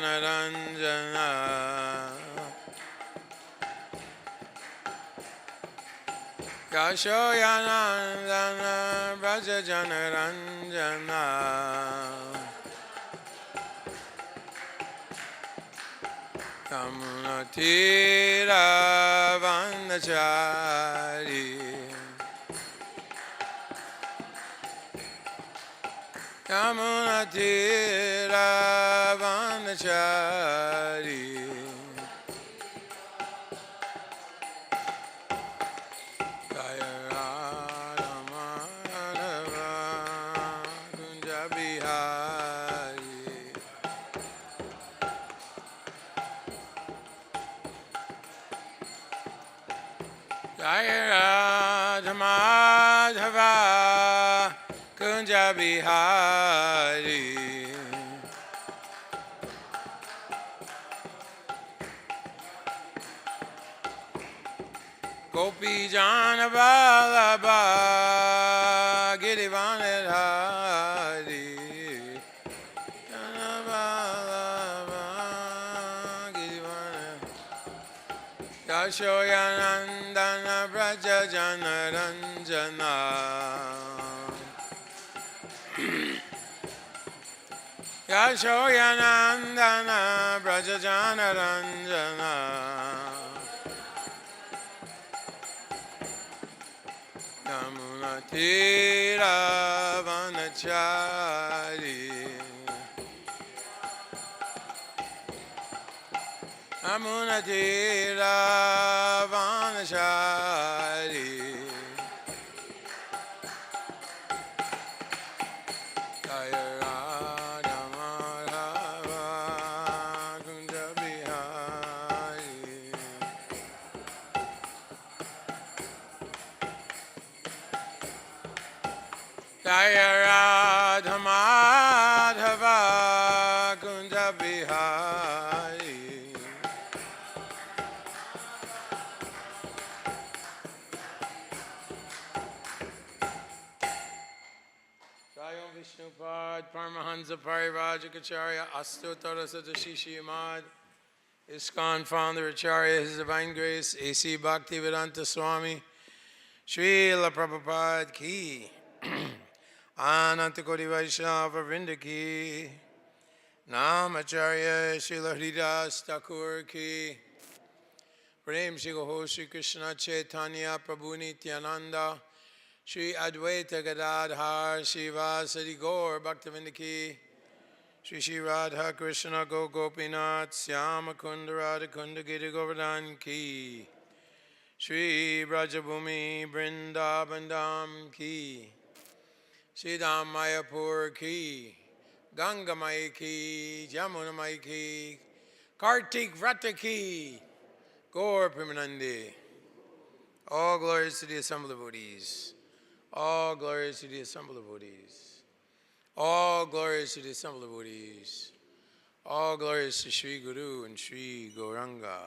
Ranjana Yashoyanandana Brajajana Ranjana Yamunatira Vandachari Yamunatira Vandachari Jaya Radha Madhava Kunja Bihari Jaya Radha Madhava Kunja Bihari Gopi Jana Vallabha Girivanadhari Jana Vallabha Girivanadhari Yashoyanandana Braja Jana Ranjana Yashoyanandana Braja Jana Ranjana Yamunatira Vanachari Yamunatira Vanachari Jaya Radha Madhava Kunja Bihari Jaya Radha Madhava Kunja Bihari Jayam Vishnupad Paramahansa Parivrajacharya Astu Tarasata Shishimad ISKCON founder Acharya His Divine Grace A.C. Bhaktivedanta Swami Srila Prabhupada Ki Anantakoti Vaishnava Vrinda Ki Namacharya Srila Hridas Thakur Ki Prem Shri Goho Shri Krishna Chaitanya Prabhu Nityananda Shri Advaita Gadadhar Shivasari Gaur Bhaktivinoda Ki Shri Shri Radha Krishna Go Gopinath Syama Kunda Radha Kunda Gita Govardhan Ki Shri Brajabhumi Brindavandam Ki Sridham Mayapur Ki Ganga Mai Ki Jamuna Mai Ki Kartik Vrata Ki Gaur Premanandi. All glories to the assembled devotees. All glories to the assembled devotees. All glories to the assembled devotees. All glories to Sri Guru and Sri Gauranga.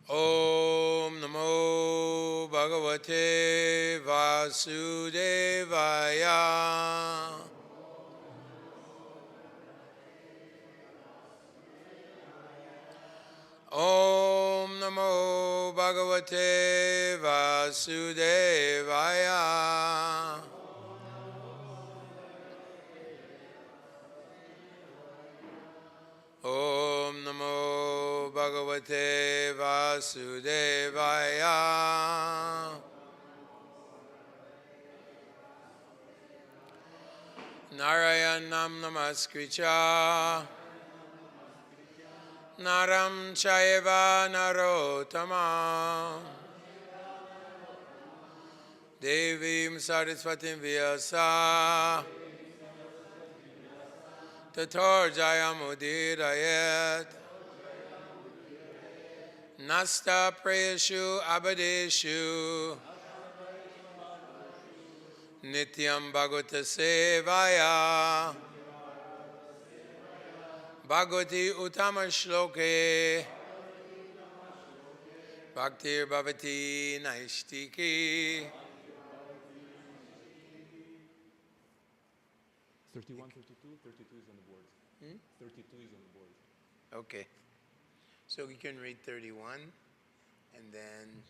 Om Namo Bhagavate Vasudevaya. Om Namo Bhagavate Vasudevaya. Om Namo Bhagavate Vasudevaya. Narayanam Namaskricha Naram Chaiva Narottama Devim Saraswatim Vyasa Tator Jayamudirayat Nasta Prayashu Abadeshu Nityam Bhagavata Sevaya Bhagavati Uttama Shloke Bhaktir Bhavati Naistiki. 31, 32, 32 is on the board. 32 is on the board. Okay. So we can read 31, and then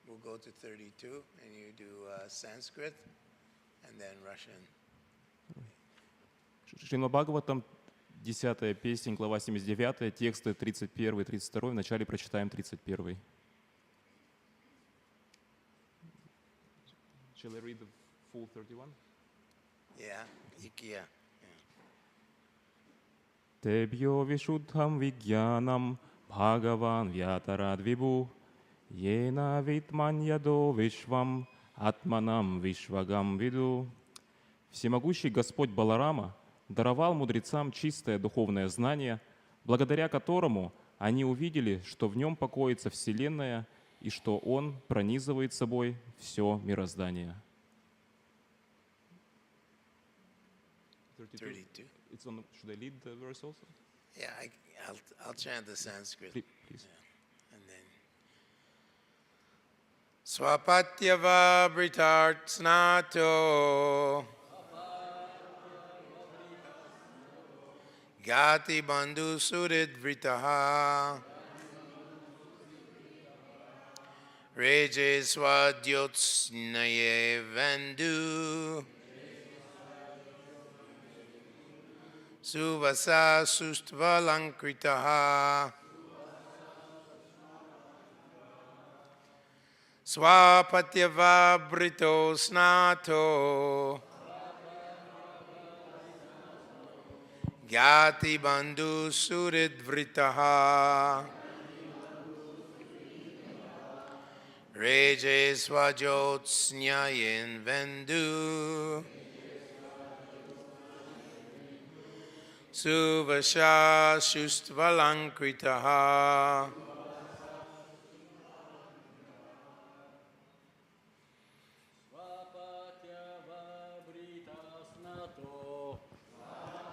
we'll go to 32, and you do Sanskrit, and then Russian. Шримад Бхагаватам, 10 песнь, глава 79, тексты 31 и 32. Вначале прочитаем 31. Shall I read the full 31? Yeah. Тебьо вишудхам вигьянам Бхагаван вятарадвибу Ена витманьядо вишвам Атманам вишвагам виду. Всемогущий Господь Баларама даровал мудрецам чистое духовное знание, благодаря которому они увидели, что в нем покоится Вселенная и что он пронизывает собой все мироздание. 32. It's on, should I lead the verse also? Yeah, I'll chant the Sanskrit. Please. Yeah. And then Swapatyava Britartsnato Gati Bandhu Surid Vritaha Reje Swadyotsnaye Vandu Suvasa Sustvalankritaha Swapatyava Brito Snato Gyati Bandhu Suridvritaha Reje Svajotsnyayen Vendu Suvasha Shustvalankritaha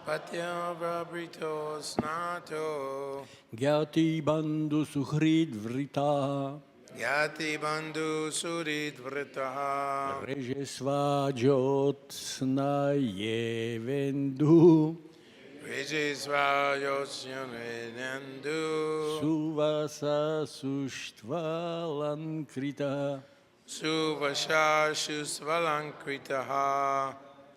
Patyava Brito Snato Gyati Bandhu Suhrid Vrita Gyati Bandhu Suridvritaha Rejesva Jyotsnaye Vendu Rejesva Yotsnyayendu Suvasa Sushtvalankrita Suvasha Shustvalankritaha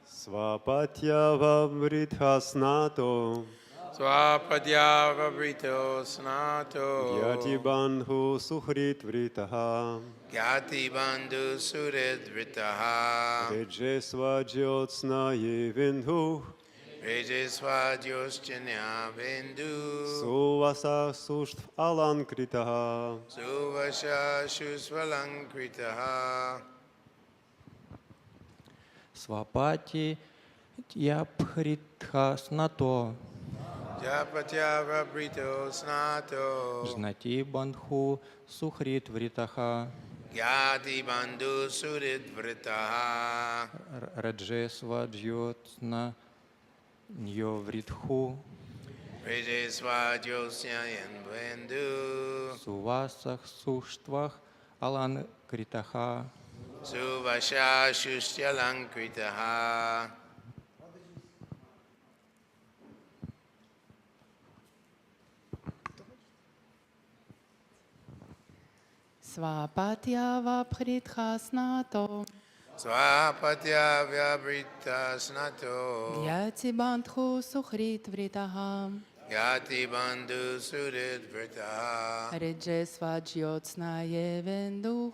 Svapatyava Vritasnato Swapadyava Brito Snato Yati Bandhu Suhrit Vritaha Gyati Bandhu Suridvritaha Rejesva Jyotsnaye Vindhu Rejesva Jyotsnya Vendu Suvasa Sushtv Alankritaha Suvasha Shusvalankritaha Свапати Ябхритха Снато Japatyava Brito Snato Жнати Бандху Сухрит Вритаха Gyati Bandhu Suridvritaha Раджесва Джьотсна Ньо Вритху Rejesva Jyotsnya Vendu Сувасах Суштвах Алан Критаха Suvasha Shustyalankritaha Svapatyava Pritha Snato Swapatyava Brita Snato Gyati Bandhu Suhrit Vritaha Gyati Bandhu Suridvritaha Rejesva Jyotsnaye Venduh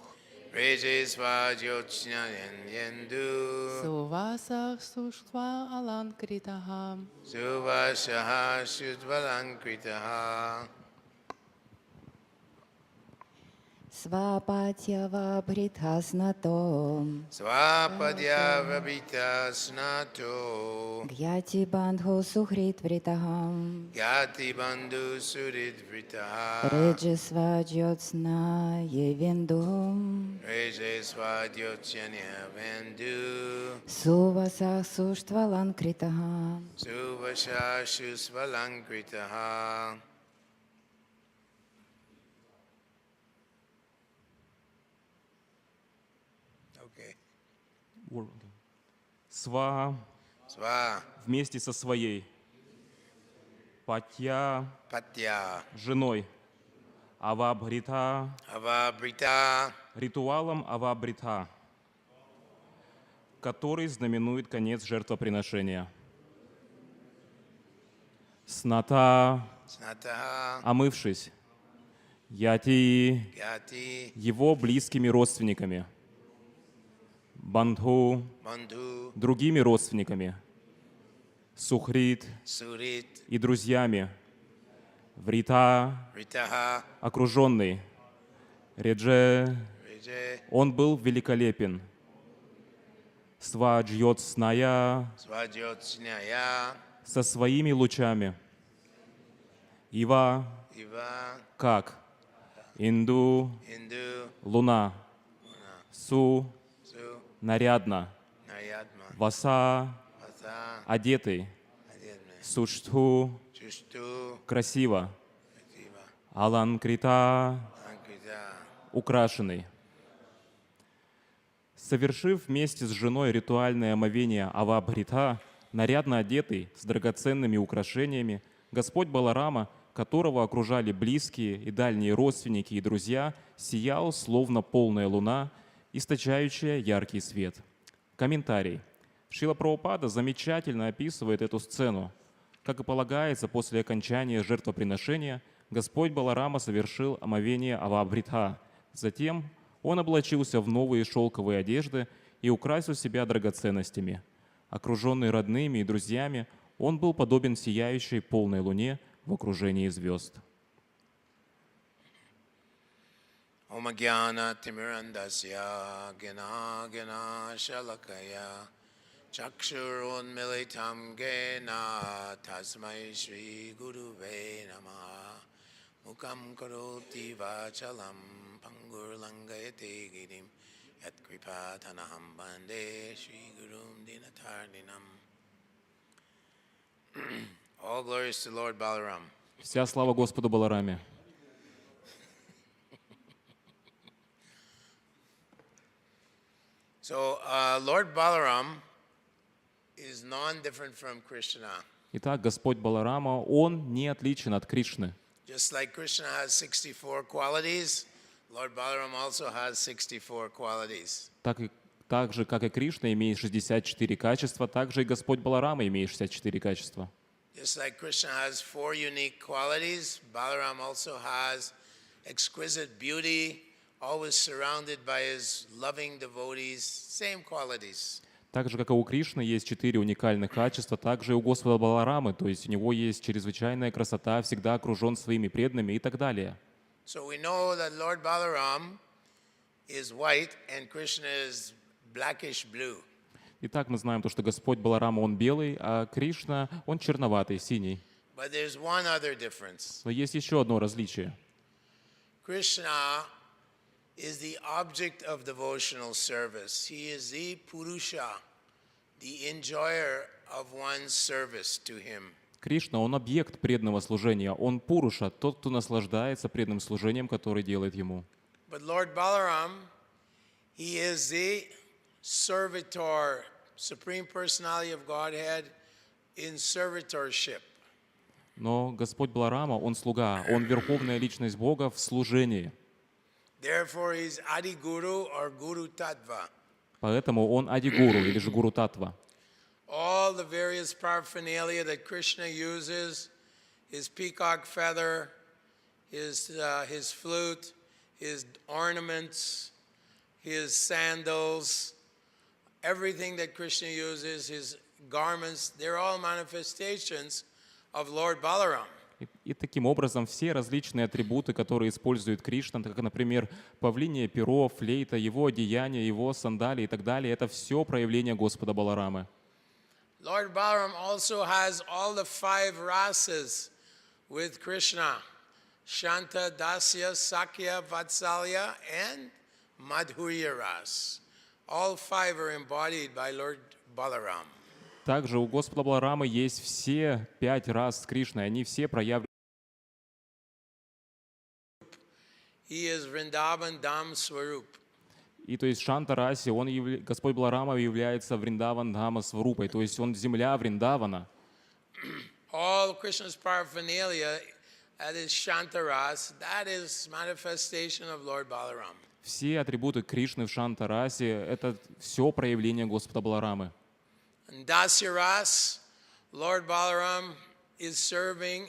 Rejesva Jyotsnyayendu Suvasah Sushtva Alankritaha Suvasha Shustvalankritaha Svapātyava Bhritāsnato Swapadyava Brita Snato Gyati Bandhu Suhrit Vritaham Gyati Bandhu Suridvritaha Rejesva Jyotsna Yevindum Rejesva Jyotsnya Vendu Suvasah Sushtvalankritaha Suvasha Shusvalankritaha Okay. Сва Sva вместе со своей Патья Patya женой, Авабхрита Avabrita, ритуалом Авабрита, который знаменует конец жертвоприношения. Сната, Snataha омывшись, Яти, Yati его близкими родственниками, Бандху, Bandhu другими родственниками, Сухрит Surit и друзьями, Врита, Ritaha окруженный, Редже, Vijay он был великолепен, Сваджьотсная, Svajyotsnyaya со своими лучами, Ива, Iva как, Инду, Hindu луна, Су, Su нарядно, Nayadma Васа, Vasa одетый, Adhyadme Суштху, Chushtu красиво, Ativa Аланкрита, Ankita украшенный. Совершив вместе с женой ритуальное омовение Авабхрита, нарядно одетый, с драгоценными украшениями, Господь Баларама, которого окружали близкие и дальние родственники и друзья, сиял, словно полная луна, источающая яркий свет. Комментарий. Шрила Прабхупада замечательно описывает эту сцену. Как и полагается, после окончания жертвоприношения Господь Баларама совершил омовение Авабхрита. Затем он облачился в новые шелковые одежды и украсил себя драгоценностями. Окруженный родными и друзьями, он был подобен сияющей полной луне в окружении звезд. Om Jnana Timirandasya Gena Gena Shalakaya Chakshurunmilitam Gena Tasmai Shri Guruve Namaha Mukam Karoti Vachalam Pangurlangayate Girim Yat Kripatanaham Bande Shri Gurum Dinatarninam. All glories to Lord Balaram. Вся слава Господу Балараме. So, Lord Balaram is non-different from Krishna. Итак, Господь Баларама, он не отличен от Кришны. Just like Krishna has 64 qualities, Lord Balaram also has 64 qualities. Так же, как и Кришна имеет 64 качества, так же и Господь Баларама имеет 64 качества. Just like Krishna has 4 unique qualities, Balaram also has exquisite beauty, always surrounded by his loving devotees, same qualities. Так же, как и у Кришны есть 4 уникальных качества, так же и у Господа Баларамы, то есть у него есть чрезвычайная красота, всегда окружен своими преданными и так далее. So we know that Lord Balaram is white and Krishna is blackish blue. Итак, мы знаем то, что Господь Баларама, он белый, а Кришна, он черноватый, синий. But there's one other difference. Но есть еще одно различие. Krishna is the object of devotional service. He is the Purusha, the enjoyer of one's service to him. Кришна, он объект преданного служения, он Пуруша, тот, кто наслаждается преданным служением, которое делает ему. But Lord Balaram, he is the servitor, Supreme Personality of Godhead in servitorship. Но Господь Баларама, он слуга, он верховная личность Бога в служении. Therefore, he's Adi Guru or Guru Tattva. Поэтому он Адигуру или же Гуру Татва. All the various paraphernalia that Krishna uses, his peacock feather, his flute, his ornaments, his sandals, everything that Krishna uses, his garments, they're all manifestations of Lord Balaram. И таким образом все различные атрибуты, которые использует Кришна, как, например, павлинье перо, флейта, его одеяние, его сандалии и так далее, это все проявление Господа Баларамы. Lord Balaram also has all the 5 rasas with Krishna: Shanta, Dasya, Sakya, Vatsalya, and Madhurya ras. All 5 are embodied by Lord Balaram. Также у Господа Баларамы есть все 5 рас с Кришной, они все проявлены. He is Vrindavan Dham Swarup. И то есть Шанта-Раси, Господь Баларама является Вриндаван Дхама Сварупой, то есть он земля Вриндавана. All Krishna's paraphernalia, that is Shantaras, that is manifestation of Lord Balaram. Все атрибуты Кришны в Шанта-Расе — это все проявление Господа Баларамы. And Dasyaras, Lord Balaram is serving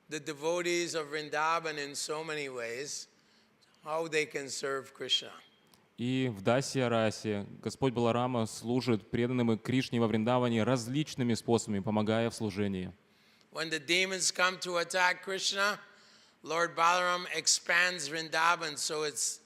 the devotees of Vrindavan in so many ways, how they can serve Krishna. И в Дасья-расе Господь Баларама служит преданным Кришне во Вриндаване различными способами, помогая в служении. When the demons come to attack Krishna, Lord Balaram expands Vrindavan so it's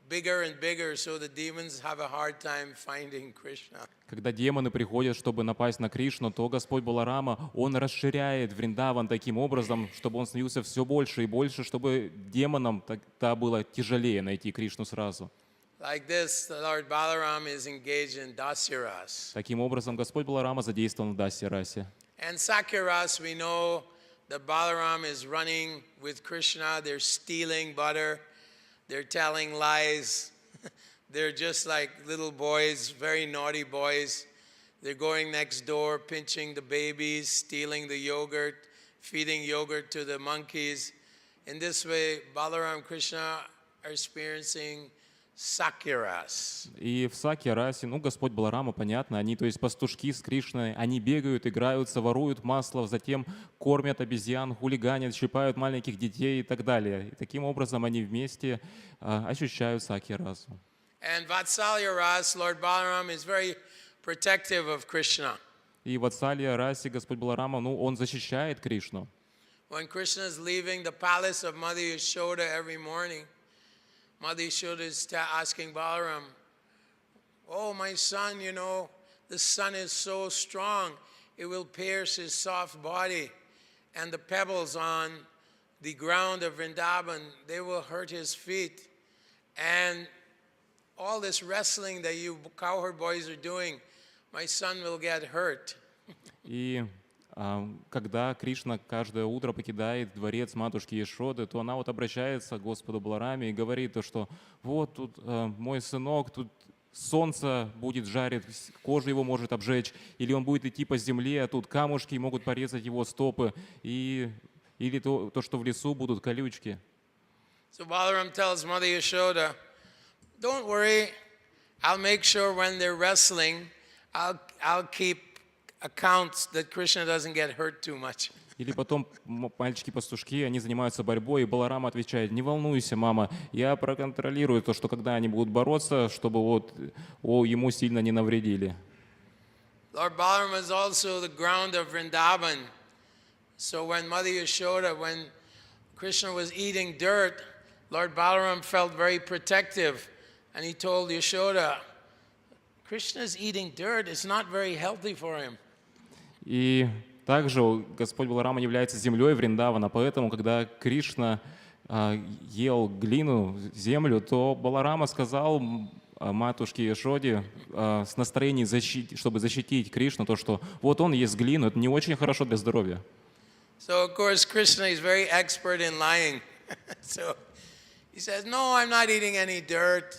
bigger and bigger, so the demons have a hard time finding Krishna. Когда демоны приходят, чтобы напасть на Кришну, то Господь Баларама, Он расширяет Вриндаван таким образом, чтобы он становился все больше и больше, чтобы демонам тогда было тяжелее найти Кришну сразу. Like this, the Lord Balaram is engaged in Dasyaras. Таким образом, Господь Баларама задействован в Дасья-расе. And Sakyaras, we know that Balaram is running with Krishna. They're stealing butter. They're telling lies. They're just like little boys, very naughty boys. They're going next door, pinching the babies, stealing the yogurt, feeding yogurt to the monkeys. In this way, Balaram and Krishna are experiencing Sakyaras. И в Сакья-расе, Господь Баларама, понятно, они, то есть пастушки с Кришной, они бегают, играются, воруют масло, затем кормят обезьян, хулиганят, щипают маленьких детей и так далее. И таким образом они вместе ощущают Сакья-расу. And Vatsalya Ras, Lord Balaram is very protective of Krishna. И в Ватсалья-расе Господь Баларама, Он защищает Кришну. When Krishna is leaving the palace of Mother Yashoda every morning, Mother Yashoda is asking Balaram, "Oh, my son, you know, the sun is so strong, it will pierce his soft body, and the pebbles on the ground of Vrindavan, they will hurt his feet. And all this wrestling that you cowherd boys are doing, my son will get hurt." И когда Кришна каждое утро покидает дворец матушки Яшоды, то она обращается к Господу Балараме и говорит, что вот тут мой сынок, тут солнце будет жарить, кожа его может обжечь, или он будет идти по земле, а тут камушки могут порезать его стопы, или то, что в лесу будут колючки. So Balaram tells Mother Yashoda, "Don't worry, I'll make sure when they're wrestling, I'll keep accounts that Krishna doesn't get hurt too much." Или потом мальчики-пастушки, они занимаются борьбой, и Баларам отвечает: "Не волнуйся, мама, я проконтролирую то, что когда они будут бороться, чтобы ему сильно не навредили." Lord Balaram is also the ground of Vrindavan. So when Mother Yashoda, when Krishna was eating dirt, Lord Balaram felt very protective, and he told Yashoda, "Krishna's eating dirt, it's not very healthy for him." И также Господь Баларама является землей Вриндавана, поэтому, когда Кришна ел глину, землю, то Баларама сказал матушке Яшоде с настроением, чтобы защитить Кришну, то, что вот он ест глину, это не очень хорошо для здоровья. So of course Krishna is very expert in lying. So he says, "No, I'm not eating any dirt."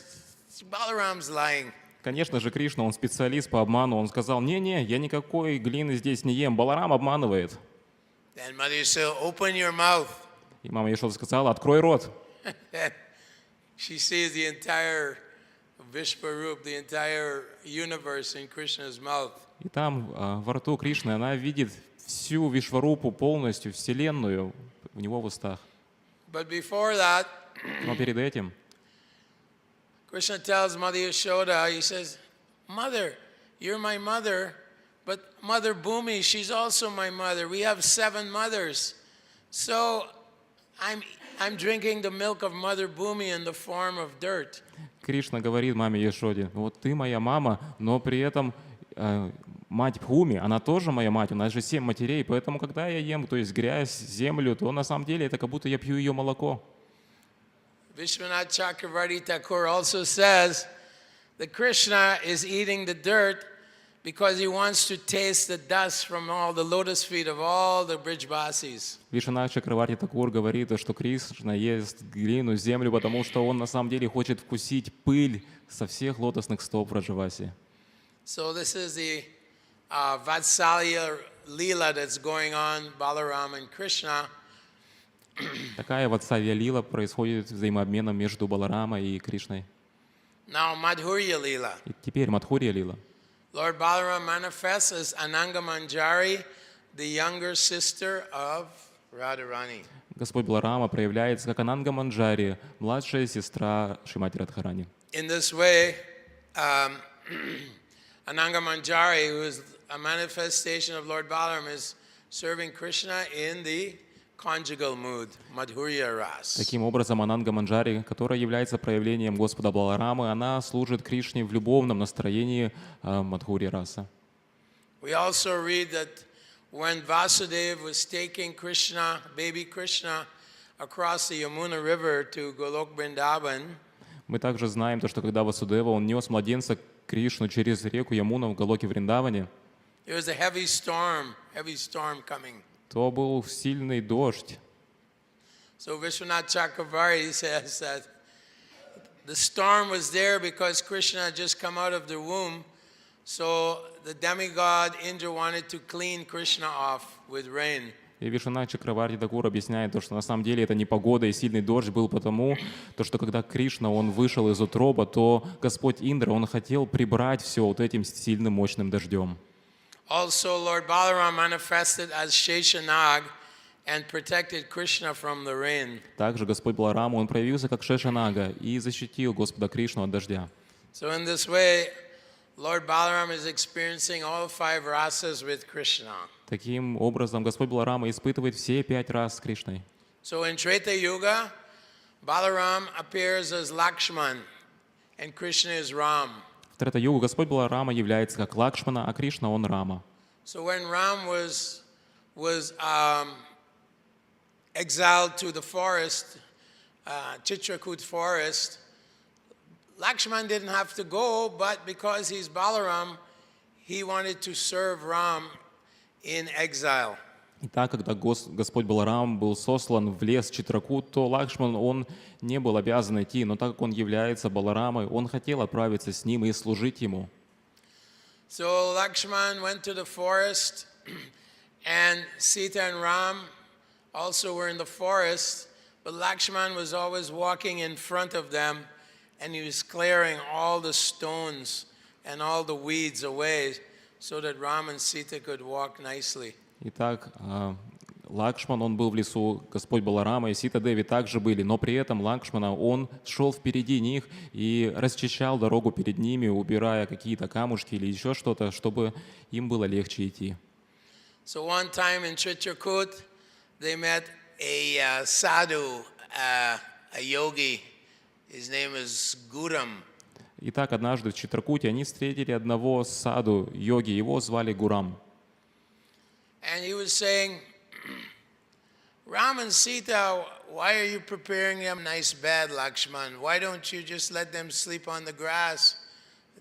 Balaram's lying. Конечно же, Кришна, он специалист по обману. Он сказал: "Не-не, я никакой глины здесь не ем. Баларам обманывает." Then Mother Yashoda, "Open your mouth." И мама Яшода сказала: "Открой рот." Then she sees the entire Vishwarup, the entire universe in Krishna's mouth. И там во рту Кришны она видит всю Вишварупу полностью, вселенную у него в устах. But before that, Но перед этим Krishna tells Mother Yashoda, he says, "Mother, you're my mother, but Mother Bhumi, she's also my mother. We have 7 mothers. So I'm drinking the milk of Mother Bhumi in the form of dirt." Кришна говорит маме Яшоде: "Вот ты моя мама, но при этом мать Бхуми, она тоже моя мать, у нас же 7 матерей, поэтому когда я ем, то есть грязь, землю, то на самом деле это как будто я пью ее молоко." Vishwanath Chakravarti Thakur also says that Krishna is eating the dirt because he wants to taste the dust from all the lotus feet of all the Brijvasis. Вишванат Чакраварти Такур говорит, что Кришна ест глину, землю, потому что он на самом деле хочет вкусить пыль со всех лотосных стоп Враджаваси. So this is the Vatsalya Leela that's going on, Balaram and Krishna. Такая вот Савья Лила происходит взаимообменом между Баларамой и Кришной. Now Madhurya Leela. И теперь Мадхурья Лила. Lord Balaram manifests as Ananga Manjari, the younger sister of Radharani. Господь Баларама проявляется как Ананга Манджари, младшая сестра Шримати Радхарани. In this way, Ananga Manjari, who is a manifestation of Lord Balaram, is serving Krishna in the conjugal mood, Madhurya Ras. Таким образом, Ананга Манджари, которая является проявлением Господа Баларамы, она служит Кришне в любовном настроении Мадхури Раса. We also read that when Vasudeva was taking Krishna, baby Krishna, across the Yamuna River to Golok Vrindavan, Мы также знаем, что когда Васудева, он нес младенца Кришну через реку Ямуна в Галоке Вриндаване, there was a heavy storm coming. то был сильный дождь. So Vishwanath Chakravarti says that the storm was there because Krishna had just come out of the womb, so the demigod Indra wanted to clean Krishna off with rain. И Вишванат Чакраварти Такур объясняет, что на самом деле это не погода и сильный дождь был потому, что когда Кришна, он вышел из утроба, то Господь Индра, он хотел прибрать все вот этим сильным мощным дождем. Also, Lord Balaram manifested as Sheshanag and protected Krishna from the rain. Также Господь Баларама, он проявился как Шешанага и защитил Господа Кришну от дождя. So in this way, Lord Balaram is experiencing all 5 rasas with Krishna. Таким образом, Господь Баларама испытывает все 5 рас с Кришной. So in Treta Yuga, Balaram appears as Lakshman and Krishna is Ram. В Трета-югу Господь Баларама является как Лакшмана, а Кришна он Рама. So when Ram was exiled to the forest, Chitrakoot forest, Lakshman didn't have to go, but because he's Balaram, he wanted to serve Ram in exile. И так, когда Господь Баларам был сослан в лес Читракут, то Лакшман, он не был обязан идти, но так как он является Баларамой, он хотел отправиться с ним и служить ему. So Lakshman went to the forest, and Sita and Ram also were in the forest, but Lakshman was always walking in front of them, and he was clearing all the stones and all the weeds away so that Ram and Sita could walk nicely. Итак, Лакшман, он был в лесу, Господь Баларама и Сита Деви также были, но при этом Лакшмана, он шел впереди них и расчищал дорогу перед ними, убирая какие-то камушки или еще что-то, чтобы им было легче идти. So one time in Chitrakoot, they met a sadhu, a yogi. His name is Guram. Итак, однажды в Читракуте они встретили одного саду, йоги, его звали Гурам. And he was saying, Ram and Sita, why are you preparing them a nice bed, Lakshman? Why don't you just let them sleep on the grass?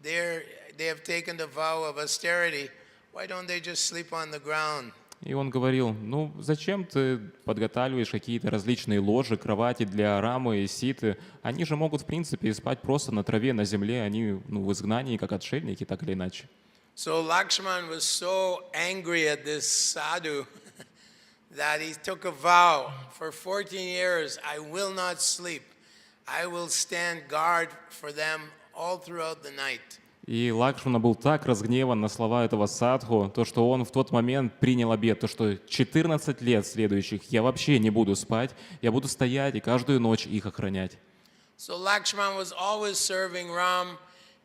They have taken the vow of austerity. Why don't they just sleep on the ground? И он говорил, ну зачем ты подготавливаешь какие-то различные ложи, кровати для Рамы и Ситы? Они же могут, в принципе, спать просто на траве, на земле. Они в изгнании, как отшельники, так или иначе. So Lakshman was so angry at this sadhu that he took a vow for 14 years, I will not sleep. I will stand guard for them all throughout the night. И Лакшмана был так разгневан на слова этого садху, то, что он в тот момент принял обет, то, что 14 лет следующих я вообще не буду спать, я буду стоять и каждую ночь их охранять. So Lakshman was always serving Ram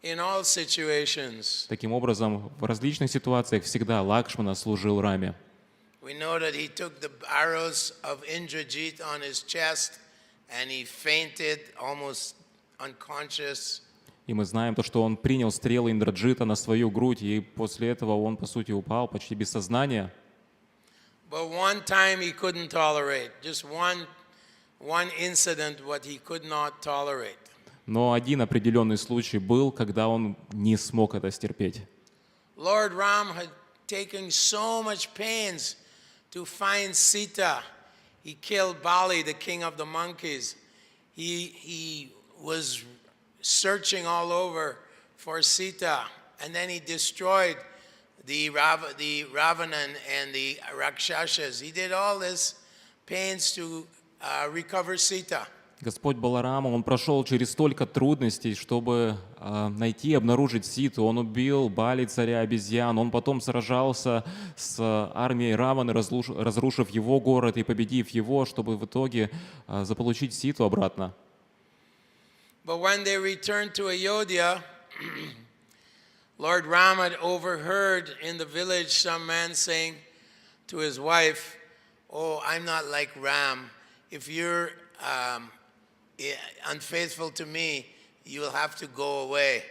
in all situations. Таким образом, в различных ситуациях всегда Лакшмана служил Раме. We know that he took the arrows of Indrajit on his chest and he fainted, almost unconscious. И мы знаем то, что он принял стрелы Индраджита на свою грудь, и после этого он, по сути, упал почти без сознания. But one time he couldn't tolerate, just one incident what he could not tolerate. Но один определенный случай был, когда он не смог это стерпеть. Lord Ram had taken so much pains to find Sita. He killed Bali, the king of the monkeys. He was searching all over for Sita, and then he destroyed the Ravanan and the Rakshasas. He did all this pains to recover Sita. Господь Баларама, он прошел через столько трудностей, чтобы найти и обнаружить Ситу. Он убил Бали, царя обезьян. Он потом сражался с армией Раваны, разрушив его город и победив его, чтобы в итоге заполучить Ситу обратно. But when they returned to Ayodhya, Lord Ram had overheard in the village some man saying to his wife, "Oh, I'm not like Ram. If you're unfaithful to me, you will have to go away."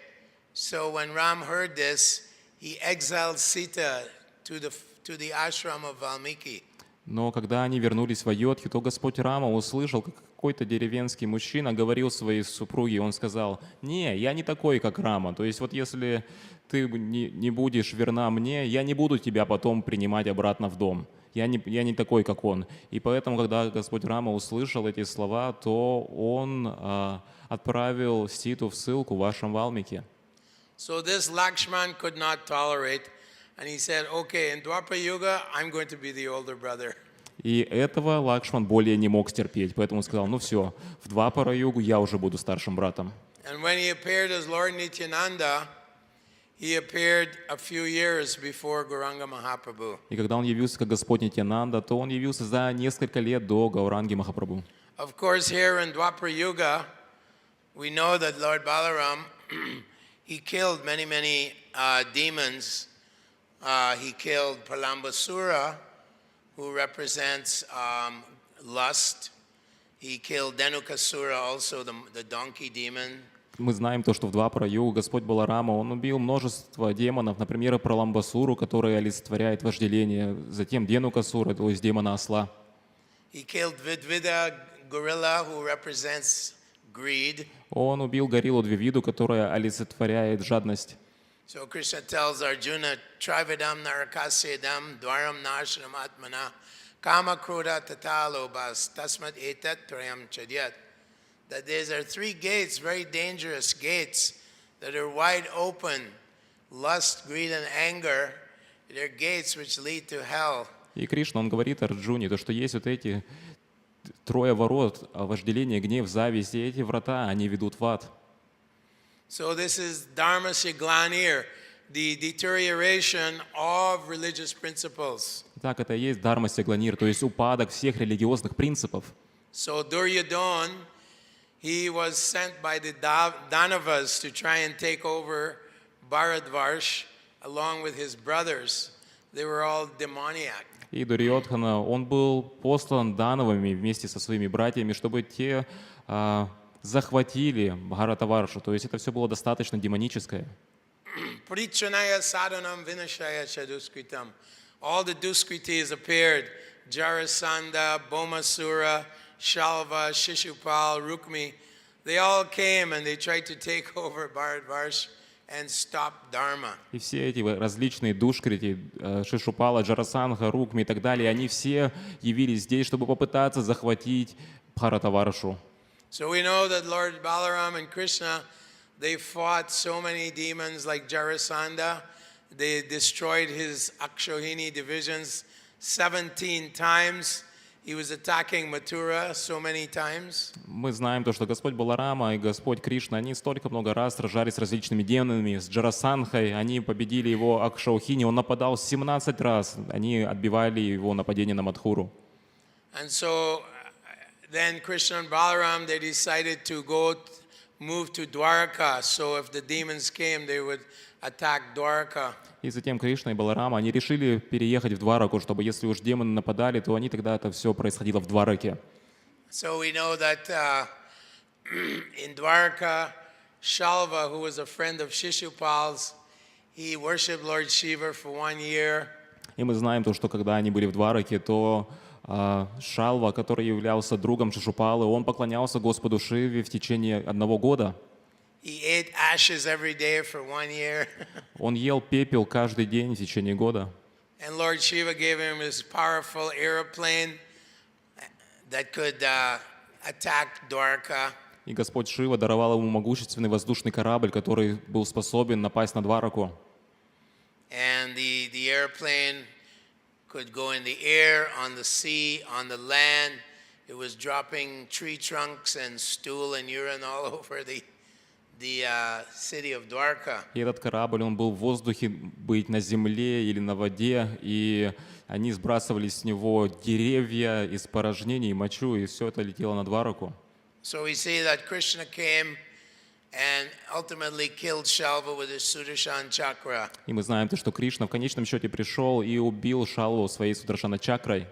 So when Ram heard this, he exiled Sita to the ashram of Valmiki. Но когда они вернулись в Айодхью, то Господь Рама услышал, как какой-то деревенский мужчина говорил своей супруге, он сказал: «Не, я не такой, как Рама. То есть вот если ты не будешь верна мне, я не буду тебя потом принимать обратно в дом. Я не такой, как он». И поэтому, когда Господь Рама услышал эти слова, то он отправил Ситу в ссылку в ашрам Валмики. So this Lakshman could not tolerate, and he said, "Okay, in Dwapara Yuga, I'm going to be the older brother." И этого Лакшман более не мог стерпеть, поэтому он сказал: «Ну все, в Двапара-югу я уже буду старшим братом». And when he appeared as Lord Nityananda, he appeared a few years before Gauranga Mahaprabhu. И когда он явился как Господь Нитьянанда, то он явился за несколько лет до Гауранги Махапрабху. Of course, here in Dwapara Yuga, we know that Lord Balaram, he killed many demons. He killed Pralambasura, who represents lust. He killed Dhenukasura, also the donkey demon. Мы знаем то, что в Двапара-югу Господь Баларама, он убил множество демонов, например, Праламбасуру, который олицетворяет вожделение, затем Денукасура, то есть демона осла. He killed Vidvida gorilla, who represents greed. Он убил гориллу Двивиду, которая олицетворяет жадность. So Krishna tells Arjuna, Trividam narakasyadam dwaram nashanam atmana kama krodha tatalobas tasmat etat trayam chadyat. That there are three gates, very dangerous gates, that are wide open. Lust, greed, and anger. They're gates which lead to hell. И Кришна, он говорит Арджуне, то, что есть вот эти трое ворот: вожделение, гнев, зависть, и эти врата, они ведут в ад. So this is dharma siglanir, the deterioration of religious principles. Так, это и есть дharma siglanir, то есть упадок всех религиозных принципов. So Duryodhana, he was sent by the Danavas to try and take over Bharatvarsh along with his brothers. They were all demoniac. И Дурьодхана, он был послан Дановыми вместе со своими братьями, чтобы те захватили Бхаратаваршу. То есть это все было достаточно демоническое. Parichanaya sadhanam vinashaya chaduskritam. All the duskritis appeared. Jarasandha, Bomasura, Shalva, Shishupal, Rukmi. They all came and they tried to take over Bharatvarsh and stop Dharma. И все эти различные душкрити, Шишупала, Джарасанха, Рукми и так далее, они все явились здесь, чтобы попытаться захватить Бхаратаваршу. So we know that Lord Balaram and Krishna, they fought so many demons like Jarasandha. They destroyed his Akshohini divisions 17 times. He was attacking Mathura so many times. Мы знаем то, что Господь Баларама и Господь Кришна, они столько много раз сражались с различными демонами, с Джарасанхой, они победили его Акшаухини, он нападал 17 раз, они отбивали его нападение на Мадхуру. And so then Krishna and Balaram, they decided to move to Dwaraka. So if the demons came, they would attack Dwaraka. И затем Кришна и Баларама, они решили переехать в Двараку, чтобы если уж демоны нападали, то они тогда это все происходило в Двараке. So we know that in Dwaraka, Shalva, who was a friend of Shishupal's, he worshipped Lord Shiva for 1 year. И мы знаем то, что когда они были в Двараке, то Шалва, который являлся другом Шишупалы, он поклонялся Господу Шиве в течение 1 года. he ate ashes every day for 1 year. Он ел пепел каждый день в течение года. And Lord Shiva gave him his powerful airplane that could attack Dwarka. И Господь Шива даровал ему могущественный воздушный корабль, который был способен напасть на Двараку. And the airplane could go in the air, on the sea, on the land. It was dropping tree trunks and stool and urine all over the city of Dwarka. И этот корабль, он был в воздухе, быть на земле или на воде, и они сбрасывали с него деревья, испорожнения и мочу, и все это летело на Двараку. So we see that Krishna came and ultimately killed Shalva with his Sudarshan chakra. И мы знаем, что Кришна в конечном счете пришел и убил Шалву своей Сударшана чакрой.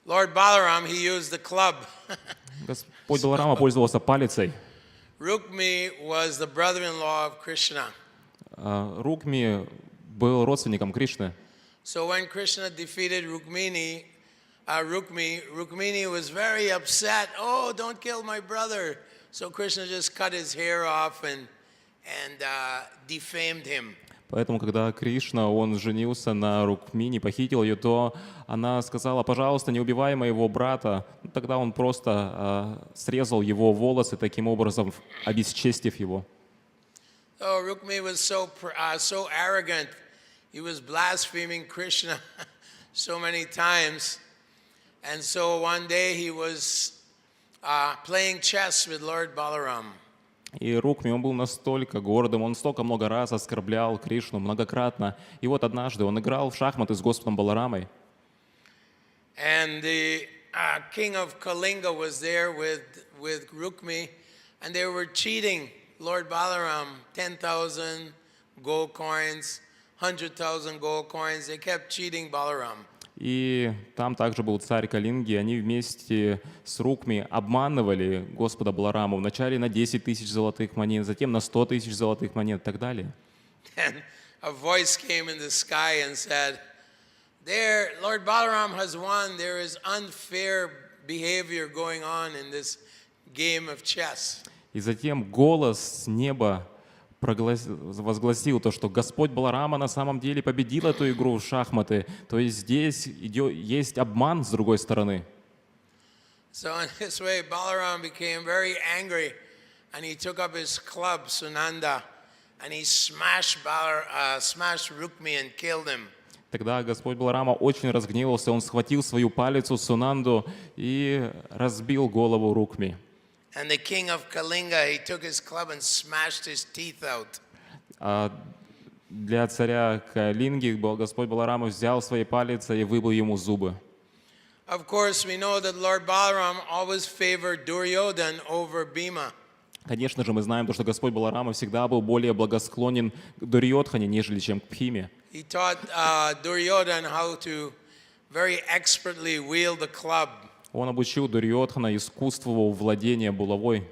Lord Balaram, he used the club. Господь Баларама пользовался палицей. Rukmi was the brother-in-law of Krishna. Рукми был родственником Кришны. So when Krishna defeated Rukmini, Rukmini was very upset. Oh, don't kill my brother. So Krishna just cut his hair off and defamed him. Поэтому, когда Кришна, он женился на Рукмини, похитил ее, то она сказала: пожалуйста, не убивай моего брата. Тогда он просто срезал его волосы, таким образом обесчестив его. So Rukmini was so arrogant. He was blaspheming Krishna so many times. And so one day he was playing chess with Lord Balaram. И Рукми, он был настолько гордым, он столько много раз оскорблял Кришну, многократно. И вот однажды он играл в шахматы с Господом Баларамой. And the king of Kalinga was there with Rukmi, and they were cheating Lord Balaram 10,000 gold coins, 100,000 gold coins. They kept cheating Balaram. И там также был царь Калинги, они вместе с Рукми обманывали Господа Баларама вначале на 10 тысяч золотых монет, затем на 100 тысяч золотых монет и так далее. And a voice came in the sky and said, "There, Lord Balaram has won. There is unfair behavior going on in this game of chess." И затем голос с неба возгласил то, что Господь Баларама на самом деле победил эту игру в шахматы. То есть здесь есть обман с другой стороны. So in this way, Balaram became very angry, and he took up his club, Sunanda, and he smashed Rukmi and killed him. Тогда Господь Баларама очень разгневался, он схватил свою палицу Сунанду и разбил голову Рукми. And the king of Kalinga, he took his club and smashed his teeth out. А для царя Калинги Господь Баларама взял свои палицы и выбил ему зубы. Of course, we know that Lord Balaram always favored Duryodhan over Bhima. Конечно же, мы знаем, что Господь Баларама всегда был более благосклонен к Дурьодхане, нежели чем к Бхиме. He taught Duryodhan how to very expertly wield the club. Он обучил Дурьодхана искусству владения булавой.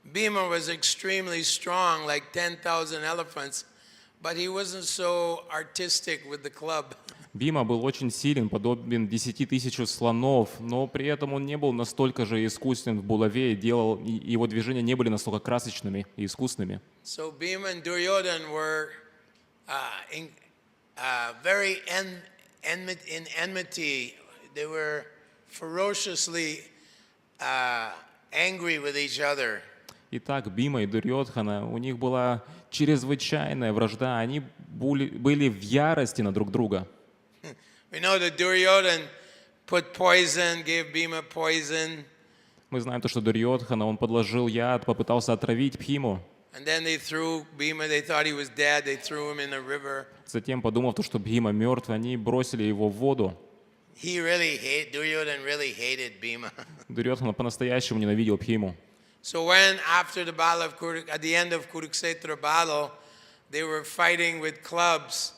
Bhima was extremely strong, like 10,000 elephants, but he wasn't so artistic with the club. Бхима был очень силен, подобен 10 тысячам слонов, но при этом он не был настолько же искусен в булаве, и его движения не были настолько красочными и искусными. So Bhima and Duryodhan were very in enmity. They were ferociously angry with each other. Итак, Бхима и Дурьодхана, у них была чрезвычайная вражда, они были в ярости на друг друга. We know that Duryodhan put poison, gave Bhima poison. Мы знаем то, что Дурьодхана, он подложил яд, попытался отравить Бхиму. And then they threw Bhima, they thought he was dead, they threw him in a river. Затем, подумав, что Бхима мертв, они бросили его в воду. Duryodhan really hated Bhima. Дурьодхана по-настоящему ненавидел Бхиму. So when after the battle of at the end of Kurukshetra battle, they were fighting with clubs,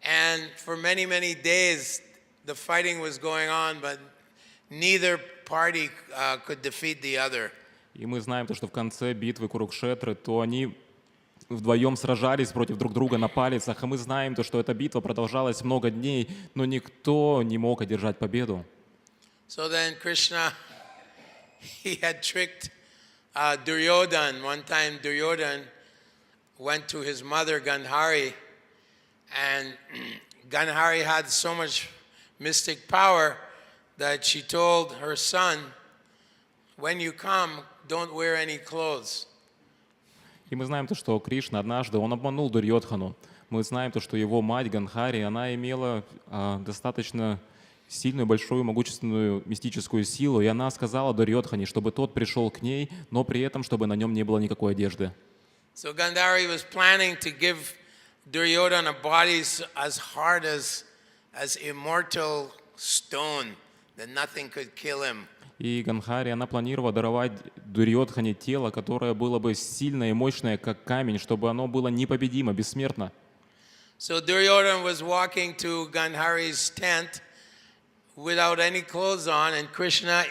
and for many days the fighting was going on, but neither party could defeat the other. И мы знаем, что в конце битвы Курукшетры, то они вдвоем сражались против друг друга на палицах, и мы знаем, что эта битва продолжалась много дней, но никто не мог одержать победу. So then Krishna, he had tricked Duryodhan. One time Duryodhan went to his mother Gandhari, and Gandhari had so much mystic power that she told her son, when you come, don't wear any clothes. И мы знаем то, что Кришна однажды, он обманул Дурьодхану. Мы знаем то, что его мать Ганхари, она имела достаточно сильную, большую, могущественную мистическую силу, и она сказала Дурьодхане, чтобы тот пришел к ней, но при этом, чтобы на нем не было никакой одежды. So Gandhari was planning to give Duryodhana a body as hard as immortal stone, that nothing could kill him. И Ганхари, она планировала даровать Дурьодхане тело, которое было бы сильное и мощное, как камень, чтобы оно было непобедимо, бессмертно. So Duryodhana was walking to Gandhari's tent without any clothes on, and Krishna